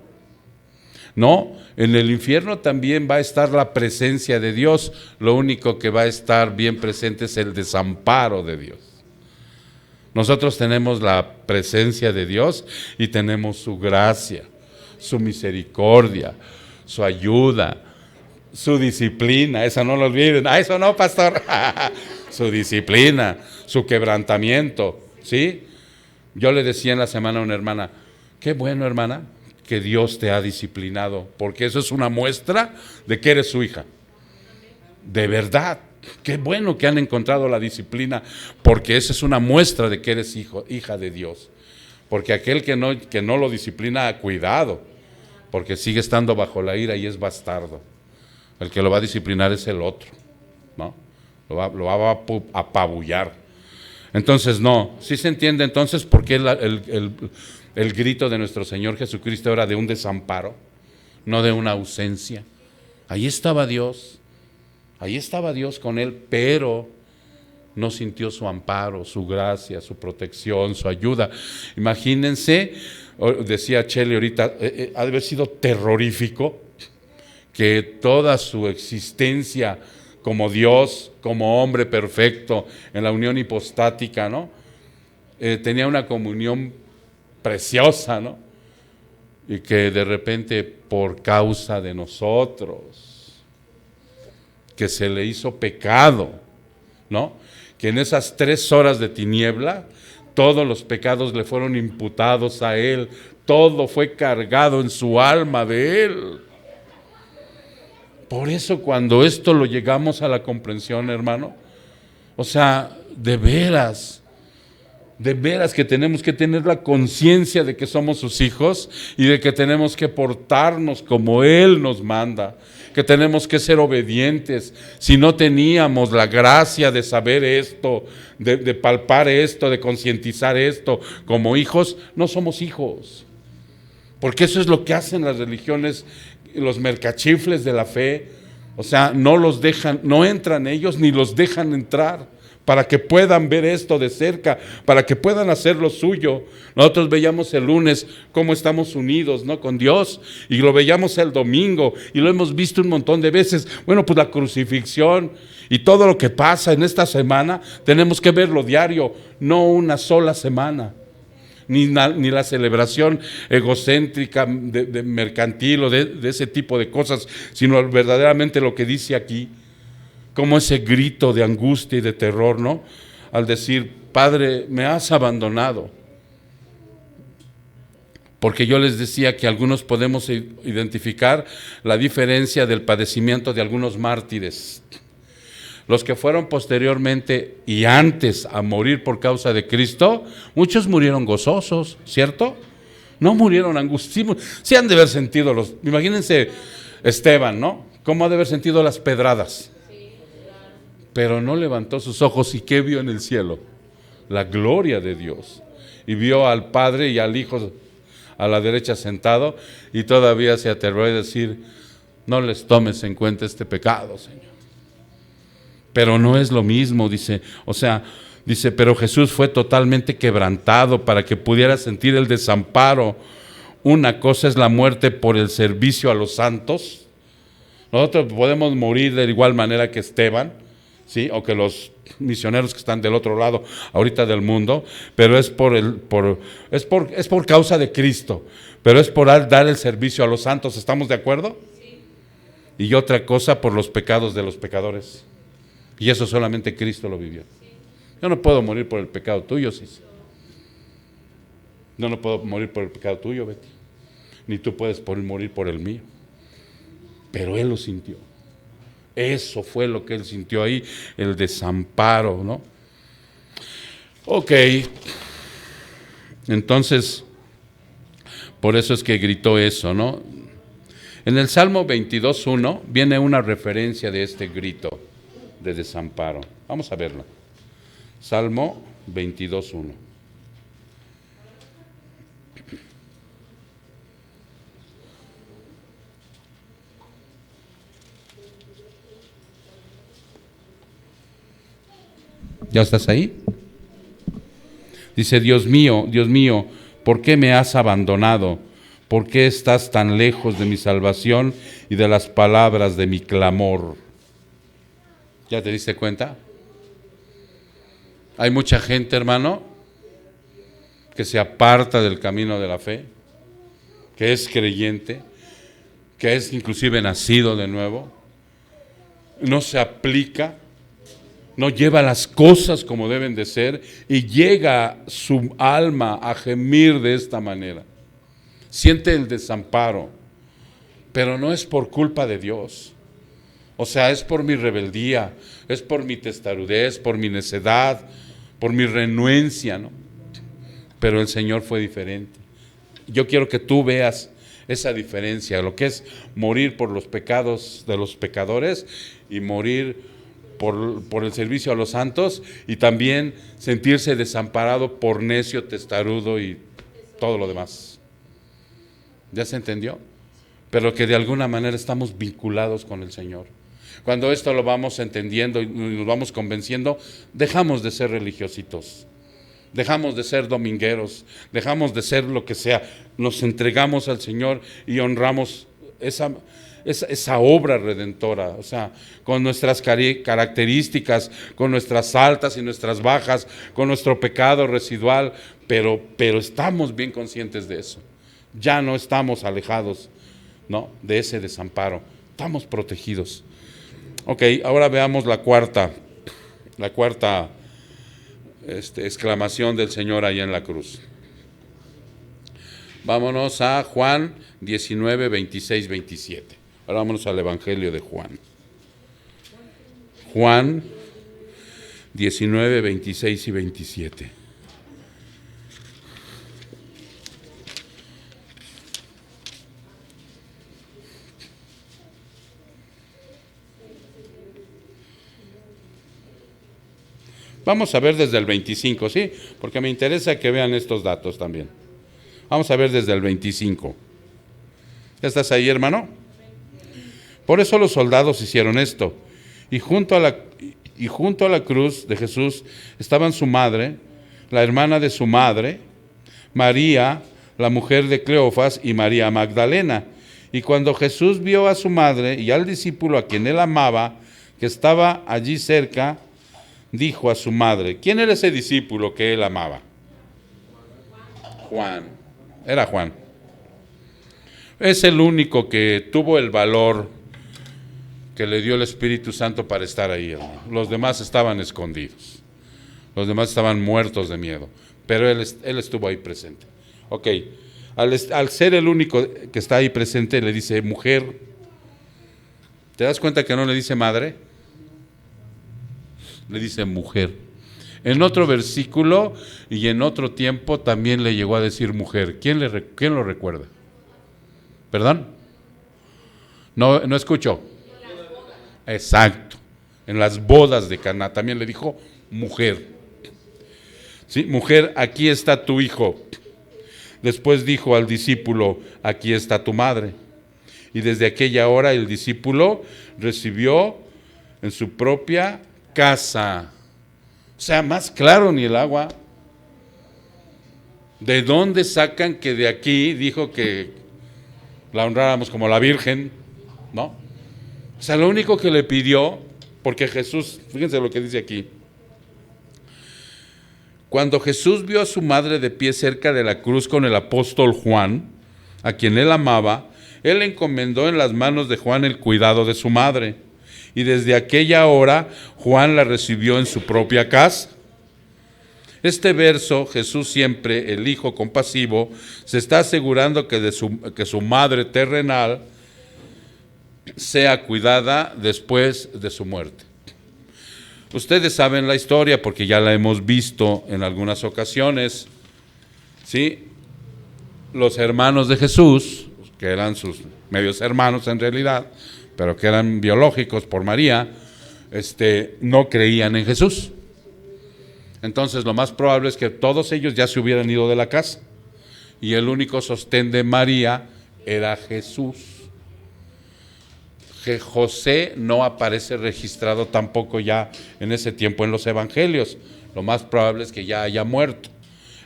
en el infierno también va a estar la presencia de Dios. Lo único que va a estar bien presente es el desamparo de Dios. Nosotros tenemos la presencia de Dios y tenemos su gracia, su misericordia, su ayuda, su disciplina. Esa no lo olviden. Eso no, pastor. Su disciplina, su quebrantamiento, ¿sí? Yo le decía en la semana a una hermana, qué bueno, hermana, que Dios te ha disciplinado, porque eso es una muestra de que eres su hija. De verdad. Qué bueno que han encontrado la disciplina, porque esa es una muestra de que eres hija de Dios. Porque aquel que no lo disciplina, cuidado, porque sigue estando bajo la ira y es bastardo. El que lo va a disciplinar es el otro, ¿no? Lo va a apabullar. Entonces, no, sí se entiende entonces por qué el grito de nuestro Señor Jesucristo era de un desamparo, no de una ausencia. Ahí estaba Dios con él, pero no sintió su amparo, su gracia, su protección, su ayuda. Imagínense, decía Chele ahorita, ha de haber sido terrorífico que toda su existencia como Dios, como hombre perfecto, en la unión hipostática, ¿no? Tenía una comunión preciosa, ¿no? Y que de repente, por causa de nosotros, que se le hizo pecado, ¿no? Que en esas 3 horas de tiniebla, todos los pecados le fueron imputados a él, todo fue cargado en su alma de él. Por eso cuando esto lo llegamos a la comprensión, hermano, o sea, de veras que tenemos que tener la conciencia de que somos sus hijos y de que tenemos que portarnos como Él nos manda, que tenemos que ser obedientes. Si no teníamos la gracia de saber esto, de palpar esto, de concientizar esto como hijos, no somos hijos. Porque eso es lo que hacen las religiones, los mercachifles de la fe. O sea, no los dejan, no entran ellos ni los dejan entrar. para que puedan ver esto de cerca, para que puedan hacer lo suyo. Nosotros veíamos el lunes cómo estamos unidos, ¿no?, con Dios, y lo veíamos el domingo, y lo hemos visto un montón de veces. Bueno, pues la crucifixión y todo lo que pasa en esta semana, tenemos que verlo diario, no una sola semana. Ni la celebración egocéntrica, de mercantil o de ese tipo de cosas, sino verdaderamente lo que dice aquí, como ese grito de angustia y de terror, ¿no?, al decir: Padre, me has abandonado. Porque yo les decía que algunos podemos identificar la diferencia del padecimiento de algunos mártires. Los que fueron posteriormente y antes a morir por causa de Cristo, muchos murieron gozosos, ¿cierto? No murieron angustiados. Sí han de haber sentido imagínense Esteban, ¿no? ¿Cómo ha de haber sentido las pedradas? Pero no levantó sus ojos, ¿y qué vio en el cielo? La gloria de Dios. Y vio al Padre y al Hijo a la derecha sentado, y todavía se aterró a decir: no les tomes en cuenta este pecado, Señor. Pero no es lo mismo, dice, pero Jesús fue totalmente quebrantado para que pudiera sentir el desamparo. Una cosa es la muerte por el servicio a los santos. Nosotros podemos morir de igual manera que Esteban, ¿sí?, o que los misioneros que están del otro lado ahorita del mundo, pero es por causa de Cristo, pero es por dar el servicio a los santos. ¿Estamos de acuerdo? Sí. Y otra cosa, por los pecados de los pecadores. Y eso solamente Cristo lo vivió. Yo no puedo morir por el pecado tuyo, sí. Yo no puedo morir por el pecado tuyo, Betty. Ni tú puedes morir por el mío. Pero Él lo sintió. Eso fue lo que Él sintió ahí, el desamparo, ¿no? Ok. Entonces, por eso es que gritó eso, ¿no? En el Salmo 22:1 viene una referencia de este grito de desamparo. Vamos a verlo. Salmo 22:1. ¿Ya estás ahí? Dice: Dios mío, ¿por qué me has abandonado? ¿Por qué estás tan lejos de mi salvación y de las palabras de mi clamor? ¿Ya te diste cuenta? Hay mucha gente, hermano, que se aparta del camino de la fe, que es creyente, que es inclusive nacido de nuevo, no se aplica, no lleva las cosas como deben de ser, y llega su alma a gemir de esta manera. Siente el desamparo, pero no es por culpa de Dios. Es por mi rebeldía, es por mi testarudez, por mi necedad, por mi renuencia, ¿no? Pero el Señor fue diferente. Yo quiero que tú veas esa diferencia, lo que es morir por los pecados de los pecadores y morir por el servicio a los santos, y también sentirse desamparado por necio, testarudo y todo lo demás. ¿Ya se entendió? Pero que de alguna manera estamos vinculados con el Señor. Cuando esto lo vamos entendiendo y nos vamos convenciendo, dejamos de ser religiositos, dejamos de ser domingueros, dejamos de ser lo que sea, nos entregamos al Señor y honramos esa obra redentora, con nuestras características, con nuestras altas y nuestras bajas, con nuestro pecado residual, pero estamos bien conscientes de eso. Ya no estamos alejados, ¿no?, de ese desamparo, estamos protegidos. Ok, ahora veamos la cuarta exclamación del Señor allá en la cruz. Vámonos a Juan 19, 26, 27. Ahora vámonos al Evangelio de Juan. Juan 19, 26 y 27. Vamos a ver desde el 25, ¿sí? Porque me interesa que vean estos datos también. Vamos a ver desde el 25. ¿Ya estás ahí, hermano? Por eso los soldados hicieron esto. Y junto a Y junto a la cruz de Jesús estaban su madre, la hermana de su madre, María, la mujer de Cleofas, y María Magdalena. Y cuando Jesús vio a su madre y al discípulo a quien él amaba, que estaba allí cerca, dijo a su madre: ¿quién era ese discípulo que él amaba? Juan. Era Juan. Es el único que tuvo el valor que le dio el Espíritu Santo para estar ahí, hermano. Los demás estaban escondidos. Los demás estaban muertos de miedo. Pero él estuvo ahí presente. Ok. Al ser el único que está ahí presente, le dice mujer. ¿Te das cuenta que no le dice madre? Le dice mujer. En otro versículo y en otro tiempo también le llegó a decir mujer. ¿Quién lo recuerda? ¿Perdón? No escucho. Exacto. En las bodas de Caná también le dijo mujer. ¿Sí? Mujer, aquí está tu hijo. Después dijo al discípulo: aquí está tu madre. Y desde aquella hora el discípulo recibió en su propia casa. O sea, más claro ni el agua. ¿De dónde sacan que de aquí dijo que la honráramos como la Virgen? ¿No? O sea, lo único que le pidió, porque Jesús, fíjense lo que dice aquí. Cuando Jesús vio a su madre de pie cerca de la cruz con el apóstol Juan, a quien él amaba, él encomendó en las manos de Juan el cuidado de su madre. Y desde aquella hora Juan la recibió en su propia casa. Este verso, Jesús siempre, el Hijo compasivo, se está asegurando que su madre terrenal sea cuidada después de su muerte. Ustedes saben la historia porque ya la hemos visto en algunas ocasiones, ¿sí? Los hermanos de Jesús, que eran sus medios hermanos en realidad, pero que eran biológicos por María, no creían en Jesús. Entonces lo más probable es que todos ellos ya se hubieran ido de la casa y el único sostén de María era Jesús. Que José no aparece registrado tampoco ya en ese tiempo en los evangelios. Lo más probable es que ya haya muerto.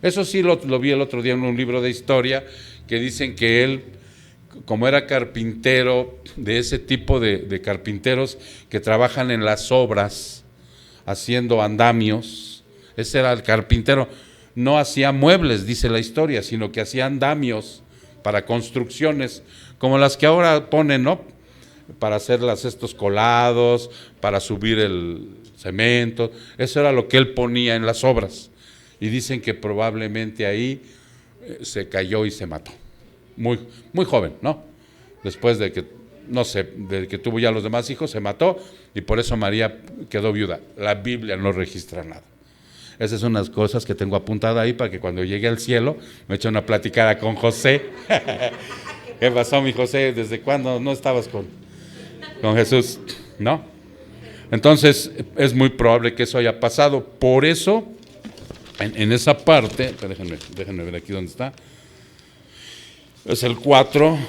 Eso sí lo vi el otro día en un libro de historia, que dicen que él, como era carpintero, de ese tipo de carpinteros que trabajan en las obras, haciendo andamios, ese era el carpintero. No hacía muebles, dice la historia, sino que hacía andamios para construcciones, como las que ahora ponen, ¿no?, para hacer estos colados, para subir el cemento. Eso era lo que él ponía en las obras. Y dicen que probablemente ahí se cayó y se mató. Muy, muy joven, ¿no? Después de que, no sé, de que tuvo ya los demás hijos, se mató y por eso María quedó viuda. La Biblia no registra nada. Esas son unas cosas que tengo apuntadas ahí para que cuando llegue al cielo me eche una platicada con José. ¿Qué pasó, mi José? ¿Desde cuándo no estabas con Jesús? ¿No? Entonces es muy probable que eso haya pasado. Por eso, en esa parte, déjenme ver aquí dónde está. Es el 4,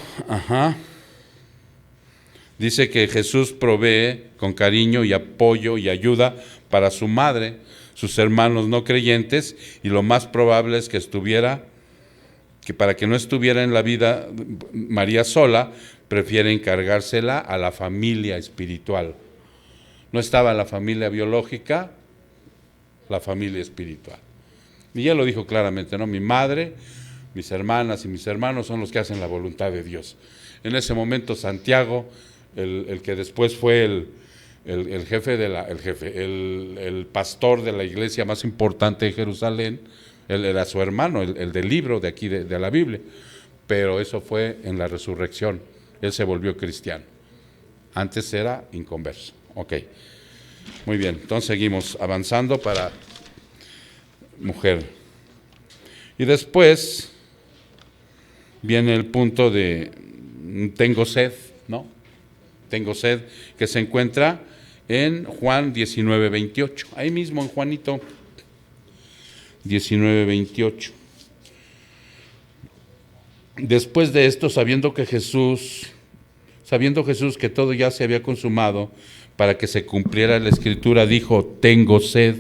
dice que Jesús provee con cariño y apoyo y ayuda para su madre, sus hermanos no creyentes, y lo más probable es que para que no estuviera en la vida María sola, prefiere encargársela a la familia espiritual. No estaba la familia biológica, la familia espiritual. Y ya lo dijo claramente, ¿no? Mi madre, mis hermanas y mis hermanos son los que hacen la voluntad de Dios. En ese momento Santiago, el que después fue el pastor de la iglesia más importante de Jerusalén, él era su hermano, el del libro de aquí de la Biblia, pero eso fue en la resurrección. Él se volvió cristiano. Antes era inconverso. Ok. Muy bien, entonces seguimos avanzando para mujer. Y después viene el punto de tengo sed, ¿no? Tengo sed, que se encuentra en Juan 19:28. Ahí mismo en Juanito 19:28. Después de esto, sabiendo que Jesús Sabiendo Jesús que todo ya se había consumado, para que se cumpliera la escritura, dijo: tengo sed.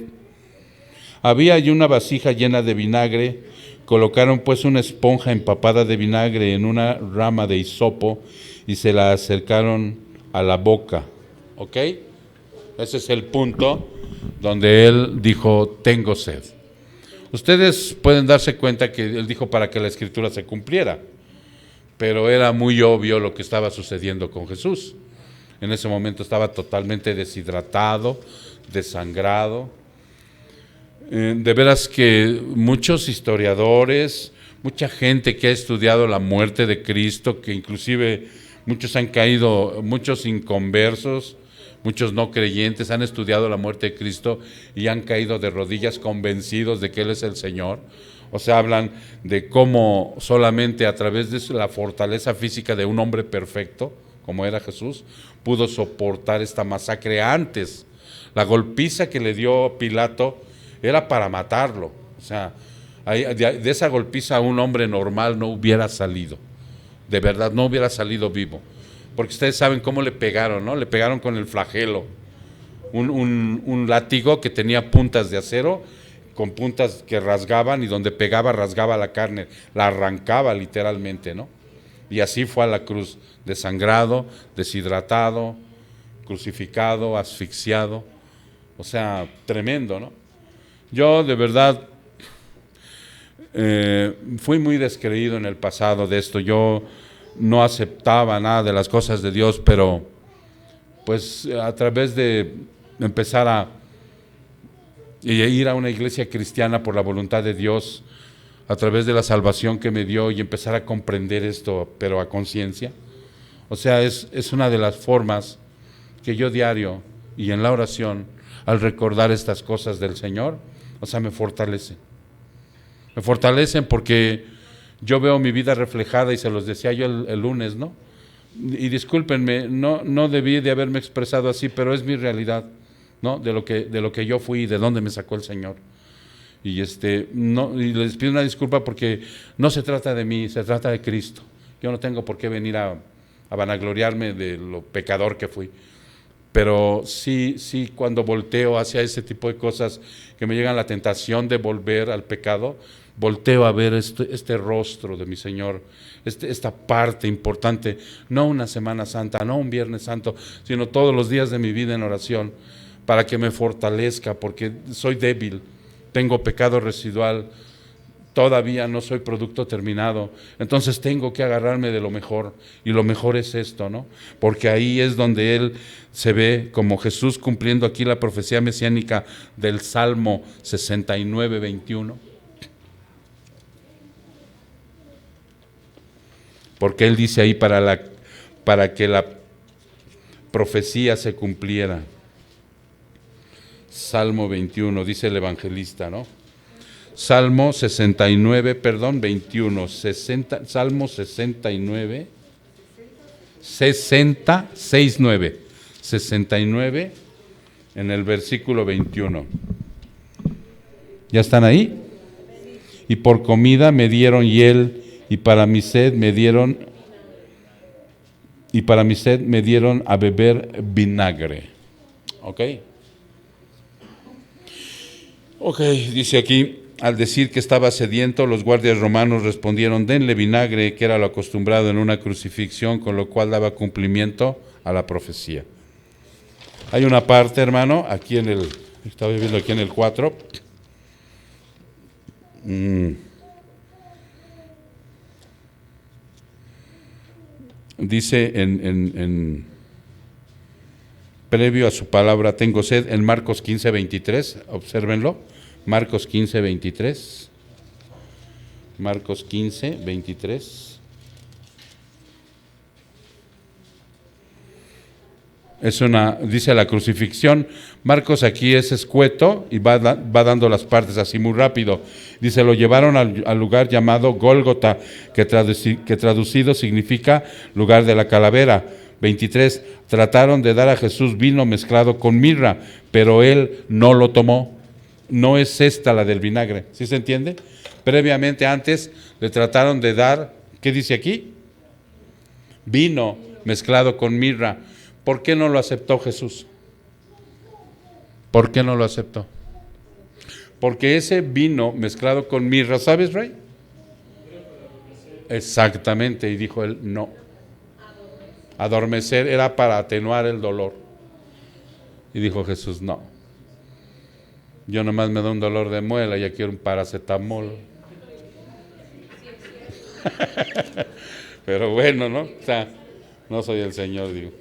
Había allí una vasija llena de vinagre. Colocaron pues una esponja empapada de vinagre en una rama de hisopo y se la acercaron a la boca. ¿Ok? Ese es el punto donde él dijo: tengo sed. Ustedes pueden darse cuenta que él dijo para que la escritura se cumpliera, pero era muy obvio lo que estaba sucediendo con Jesús. En ese momento estaba totalmente deshidratado, desangrado. De veras que muchos historiadores, mucha gente que ha estudiado la muerte de Cristo, que inclusive muchos han caído, muchos inconversos, muchos no creyentes han estudiado la muerte de Cristo y han caído de rodillas convencidos de que Él es el Señor. O sea, hablan de cómo solamente a través de la fortaleza física de un hombre perfecto, como era Jesús, pudo soportar esta masacre antes. La golpiza que le dio Pilato era para matarlo. O sea, de esa golpiza un hombre normal no hubiera salido. De verdad, no hubiera salido vivo. Porque ustedes saben cómo le pegaron, ¿no? Le pegaron con el flagelo. Un látigo que tenía puntas de acero, con puntas que rasgaban, y donde pegaba, rasgaba la carne, la arrancaba literalmente, ¿no? Y así fue a la cruz, desangrado, deshidratado, crucificado, asfixiado. O sea, tremendo, ¿no? Yo de verdad fui muy descreído en el pasado de esto. Yo no aceptaba nada de las cosas de Dios, pero pues a través de empezar a ir a una iglesia cristiana por la voluntad de Dios, a través de la salvación que me dio, y empezar a comprender esto, pero a conciencia. O sea, es una de las formas que yo diario y en la oración, al recordar estas cosas del Señor, o sea, me fortalecen. Me fortalecen porque yo veo mi vida reflejada, y se los decía yo el lunes, ¿no? Y discúlpenme, no debí de haberme expresado así, pero es mi realidad, ¿no? De lo que yo fui y de dónde me sacó el Señor. Y y les pido una disculpa porque no se trata de mí, se trata de Cristo. Yo no tengo por qué venir a vanagloriarme de lo pecador que fui. Pero sí, cuando volteo hacia ese tipo de cosas que me llegan la tentación de volver al pecado, volteo a ver este rostro de mi Señor, esta parte importante, no una Semana Santa, no un Viernes Santo, sino todos los días de mi vida en oración, para que me fortalezca, porque soy débil, tengo pecado residual, todavía no soy producto terminado, entonces tengo que agarrarme de lo mejor, y lo mejor es esto, ¿no? Porque ahí es donde Él se ve como Jesús cumpliendo aquí la profecía mesiánica del Salmo 69, 21. Porque Él dice ahí para que la profecía se cumpliera. Salmo 21, dice el evangelista, ¿no? Salmo 69, 21, Salmo 69, 69, en el versículo 21. ¿Ya están ahí? Y por comida me dieron hiel, y para mi sed me dieron a beber vinagre. ¿Ok? Ok, dice aquí: al decir que estaba sediento, los guardias romanos respondieron: denle vinagre, que era lo acostumbrado en una crucifixión, con lo cual daba cumplimiento a la profecía. Hay una parte, hermano, aquí estaba viendo aquí en el 4. Dice previo a su palabra, tengo sed, en Marcos 15, 23, obsérvenlo. Marcos 15, 23. Marcos 15, 23. Dice la crucifixión. Marcos aquí es escueto y va dando las partes así muy rápido. Dice: lo llevaron al lugar llamado Gólgota, que traducido significa lugar de la calavera. 23. Trataron de dar a Jesús vino mezclado con mirra, pero Él no lo tomó. No es esta la del vinagre, ¿sí se entiende? Previamente, antes, le trataron de dar, ¿qué dice aquí? Vino, mezclado con mirra. ¿Por qué no lo aceptó Jesús? ¿Por qué no lo aceptó? Porque ese vino mezclado con mirra, ¿sabes, Rey? Exactamente, y dijo él, no. Adormecer era para atenuar el dolor. Y dijo Jesús, no. Yo nomás me da un dolor de muela, ya quiero un paracetamol. Pero bueno, ¿no? O sea, no soy el Señor, digo.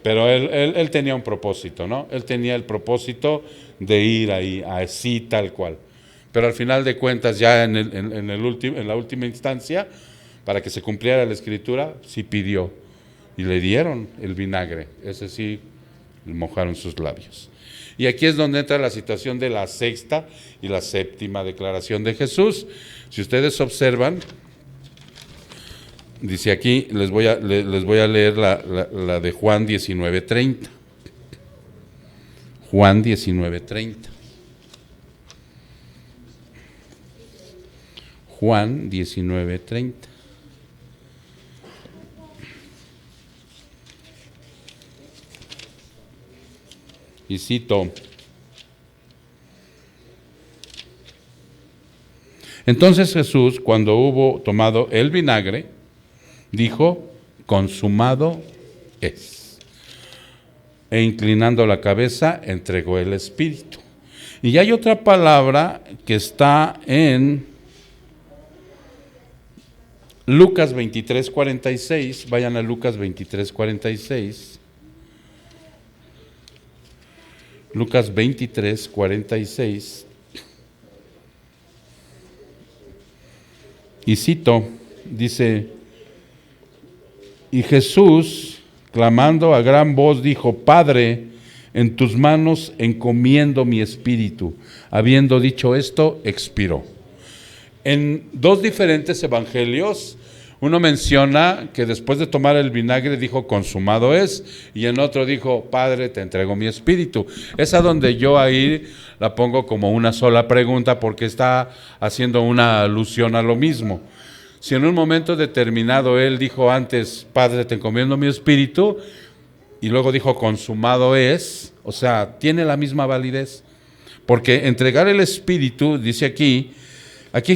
Pero él tenía un propósito, ¿no? Él tenía el propósito de ir ahí, así tal cual. Pero al final de cuentas, ya en la última instancia, para que se cumpliera la escritura, sí pidió. Y le dieron el vinagre. Ese sí, le mojaron sus labios. Y aquí es donde entra la situación de la sexta y la séptima declaración de Jesús. Si ustedes observan, dice aquí, les voy a leer la de Juan 19:30. Juan 19:30. Juan 19:30. Y cito: entonces Jesús, cuando hubo tomado el vinagre, dijo, consumado es. E inclinando la cabeza, entregó el espíritu. Y hay otra palabra que está en Lucas 23:46. Vayan a Lucas 23:46. Lucas 23:46. Y cito, dice: y Jesús, clamando a gran voz, dijo, Padre, en tus manos encomiendo mi espíritu. Habiendo dicho esto, expiró. En dos diferentes evangelios, uno menciona que después de tomar el vinagre dijo, consumado es, y en otro dijo, Padre, te entrego mi espíritu. Esa donde yo ahí la pongo como una sola pregunta porque está haciendo una alusión a lo mismo. Si en un momento determinado él dijo antes, Padre, te encomiendo mi espíritu, y luego dijo, consumado es, o sea, tiene la misma validez. Porque entregar el espíritu, dice aquí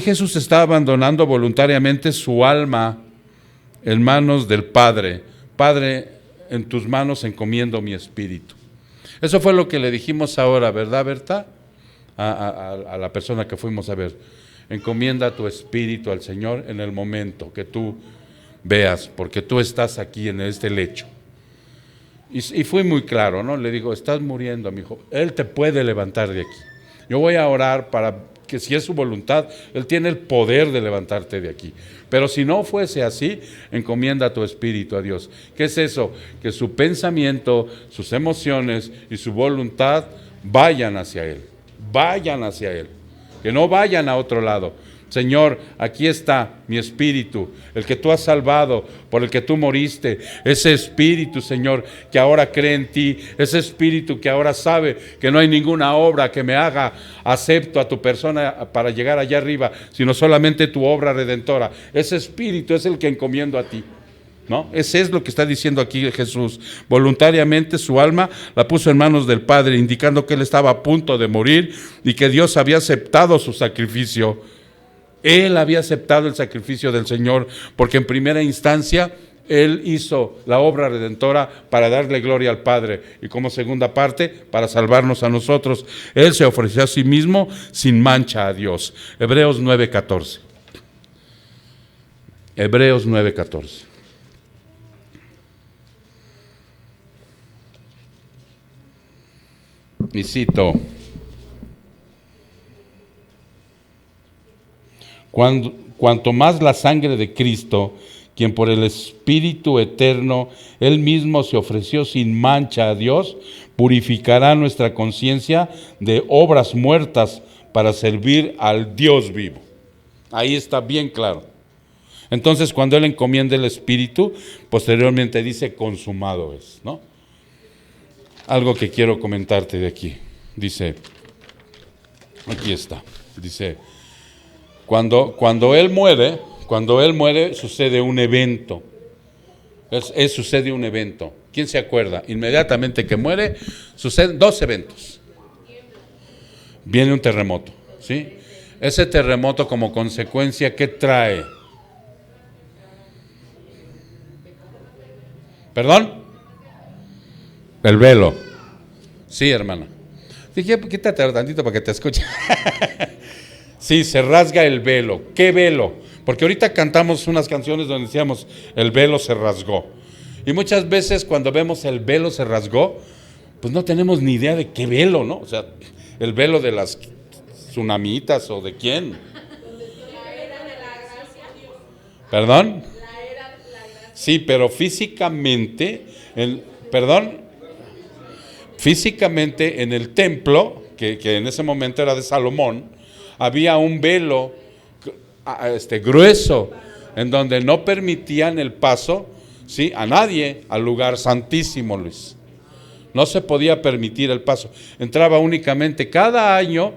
Jesús está abandonando voluntariamente su alma en manos del Padre. Padre, en tus manos encomiendo mi espíritu. Eso fue lo que le dijimos ahora, ¿verdad, Berta? A la persona que fuimos a ver. Encomienda tu espíritu al Señor en el momento que tú veas, porque tú estás aquí en este lecho. Y fui muy claro, ¿no? Le digo, estás muriendo, mi hijo. Él te puede levantar de aquí. Yo voy a orar para que si es su voluntad, Él tiene el poder de levantarte de aquí. Pero si no fuese así, encomienda tu espíritu a Dios. ¿Qué es eso? Que su pensamiento, sus emociones y su voluntad vayan hacia Él. Vayan hacia Él. Que no vayan a otro lado. Señor, aquí está mi espíritu, el que tú has salvado, por el que tú moriste, ese espíritu, Señor, que ahora cree en ti, ese espíritu que ahora sabe que no hay ninguna obra que me haga acepto a tu persona para llegar allá arriba, sino solamente tu obra redentora. Ese espíritu es el que encomiendo a ti, ¿no? Ese es lo que está diciendo aquí Jesús. Voluntariamente su alma la puso en manos del Padre, indicando que él estaba a punto de morir y que Dios había aceptado su sacrificio. Él había aceptado el sacrificio del Señor, porque en primera instancia Él hizo la obra redentora para darle gloria al Padre, y como segunda parte, para salvarnos a nosotros. Él se ofreció a sí mismo sin mancha a Dios. Hebreos 9:14. Hebreos 9:14. Y cito: cuanto más la sangre de Cristo, quien por el Espíritu eterno, Él mismo se ofreció sin mancha a Dios, purificará nuestra conciencia de obras muertas para servir al Dios vivo. Ahí está bien claro. Entonces, cuando Él encomienda el Espíritu, posteriormente dice, consumado es, ¿no? Algo que quiero comentarte de aquí. Dice, aquí está, dice, cuando él muere sucede un evento. Sucede un evento. ¿Quién se acuerda? Inmediatamente que muere, suceden 2 eventos. Viene un terremoto, ¿sí? Ese terremoto como consecuencia, ¿qué trae? ¿Perdón? El velo. Sí, hermana. Dije, quítate tantito para que te escuche. Sí, se rasga el velo. ¿Qué velo? Porque ahorita cantamos unas canciones donde decíamos, el velo se rasgó. Y muchas veces cuando vemos el velo se rasgó, pues no tenemos ni idea de qué velo, ¿no? O sea, el velo de las tsunamitas o de quién. ¿Perdón? Sí, pero físicamente, físicamente en el templo, que en ese momento era de Salomón, había un velo grueso, en donde no permitían el paso, ¿sí?, a nadie al lugar santísimo, Luis. No se podía permitir el paso. Entraba únicamente cada año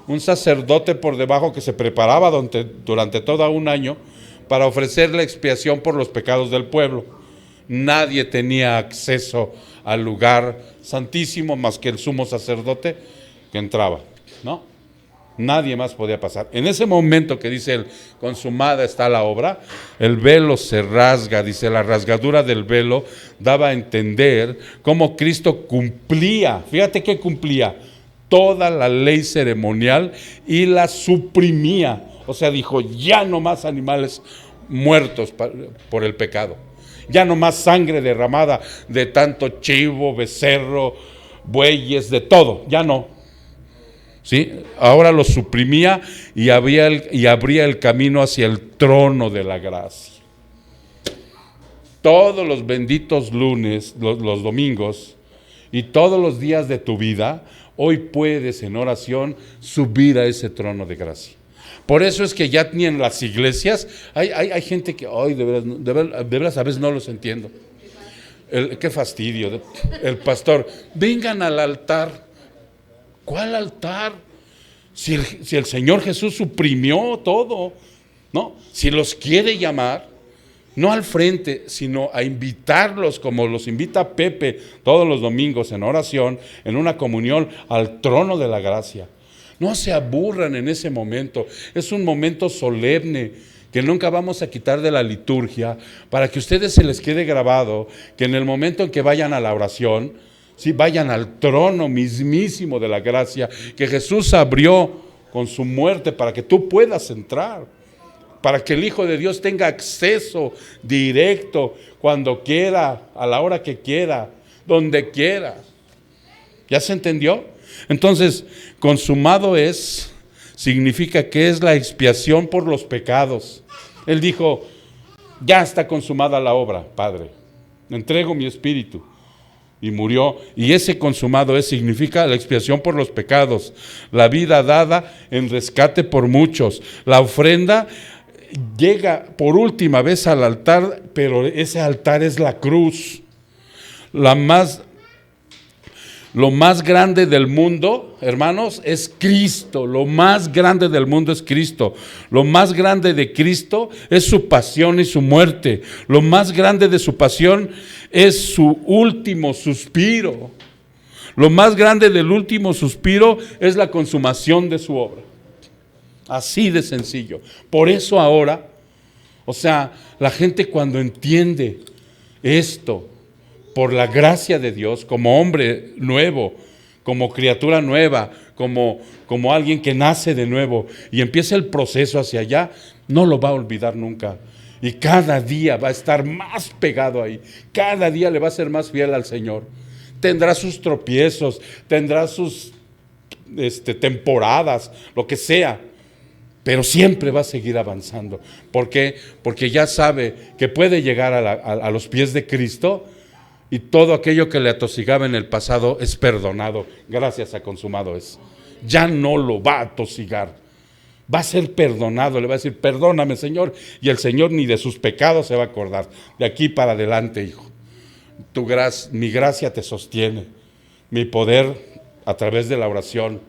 un sacerdote por debajo que se preparaba durante todo un año para ofrecer la expiación por los pecados del pueblo. Nadie tenía acceso al lugar santísimo más que el sumo sacerdote que entraba, ¿no? Nadie más podía pasar. En ese momento que dice él, consumada está la obra, el velo se rasga, dice, la rasgadura del velo daba a entender cómo Cristo cumplía, fíjate que cumplía toda la ley ceremonial y la suprimía. O sea, dijo, ya no más animales muertos por el pecado, ya no más sangre derramada de tanto chivo, becerro, bueyes, de todo, ya no. ¿Sí? Ahora lo suprimía y abría el camino hacia el trono de la gracia. Todos los benditos lunes, los domingos y todos los días de tu vida, hoy puedes en oración subir a ese trono de gracia. Por eso es que ya ni en las iglesias hay gente que, ay, de veras a veces no los entiendo. Qué fastidio. El pastor, vengan al altar. ¿Cuál altar? Si el Señor Jesús suprimió todo, ¿no? Si los quiere llamar, no al frente, sino a invitarlos como los invita Pepe todos los domingos en oración, en una comunión al trono de la gracia. No se aburran en ese momento, es un momento solemne que nunca vamos a quitar de la liturgia, para que a ustedes se les quede grabado que en el momento en que vayan a la oración, sí, vayan al trono mismísimo de la gracia que Jesús abrió con su muerte para que tú puedas entrar, para que el Hijo de Dios tenga acceso directo cuando quiera, a la hora que quiera, donde quiera. ¿Ya se entendió? Entonces, consumado es, significa que es la expiación por los pecados. Él dijo, ya está consumada la obra, Padre, entrego mi espíritu. Y murió, y ese consumado significa la expiación por los pecados, la vida dada en rescate por muchos. La ofrenda llega por última vez al altar, pero ese altar es la cruz. Lo más grande del mundo, hermanos, es Cristo. Lo más grande del mundo es Cristo. Lo más grande de Cristo es su pasión y su muerte. Lo más grande de su pasión es su último suspiro. Lo más grande del último suspiro es la consumación de su obra. Así de sencillo. Por eso ahora, o sea, la gente cuando entiende esto, por la gracia de Dios, como hombre nuevo, como criatura nueva, como alguien que nace de nuevo y empieza el proceso hacia allá, no lo va a olvidar nunca. Y cada día va a estar más pegado ahí, cada día le va a ser más fiel al Señor. Tendrá sus tropiezos, tendrá sus temporadas, lo que sea, pero siempre va a seguir avanzando. ¿Por qué? Porque ya sabe que puede llegar a los pies de Cristo. Y todo aquello que le atosigaba en el pasado es perdonado, gracias a consumado es. Ya no lo va a atosigar, va a ser perdonado, le va a decir, perdóname, Señor, y el Señor ni de sus pecados se va a acordar. De aquí para adelante, hijo, mi gracia te sostiene, mi poder a través de la oración,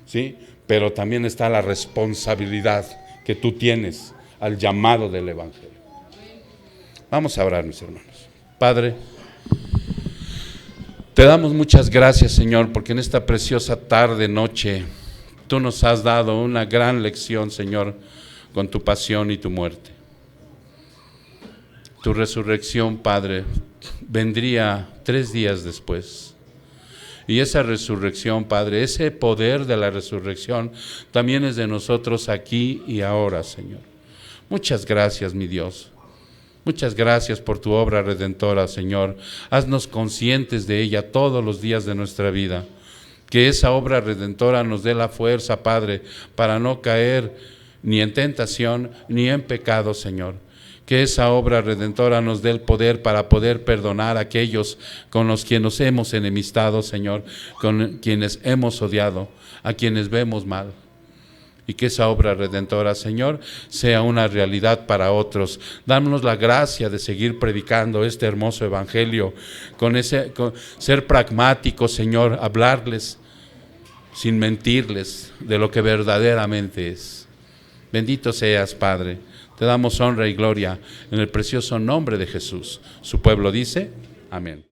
¿sí? Pero también está la responsabilidad que tú tienes al llamado del Evangelio. Vamos a orar, mis hermanos. Padre, te damos muchas gracias, Señor, porque en esta preciosa tarde, noche, tú nos has dado una gran lección, Señor, con tu pasión y tu muerte. Tu resurrección, Padre, vendría 3 días después. Y esa resurrección, Padre, ese poder de la resurrección también es de nosotros aquí y ahora, Señor. Muchas gracias, mi Dios. Muchas gracias por tu obra redentora, Señor. Haznos conscientes de ella todos los días de nuestra vida. Que esa obra redentora nos dé la fuerza, Padre, para no caer ni en tentación ni en pecado, Señor. Que esa obra redentora nos dé el poder para poder perdonar a aquellos con los que nos hemos enemistado, Señor, con quienes hemos odiado, a quienes vemos mal. Y que esa obra redentora, Señor, sea una realidad para otros. Danos la gracia de seguir predicando este hermoso evangelio, con ser pragmáticos, Señor, hablarles sin mentirles de lo que verdaderamente es. Bendito seas, Padre. Te damos honra y gloria en el precioso nombre de Jesús. Su pueblo dice, amén.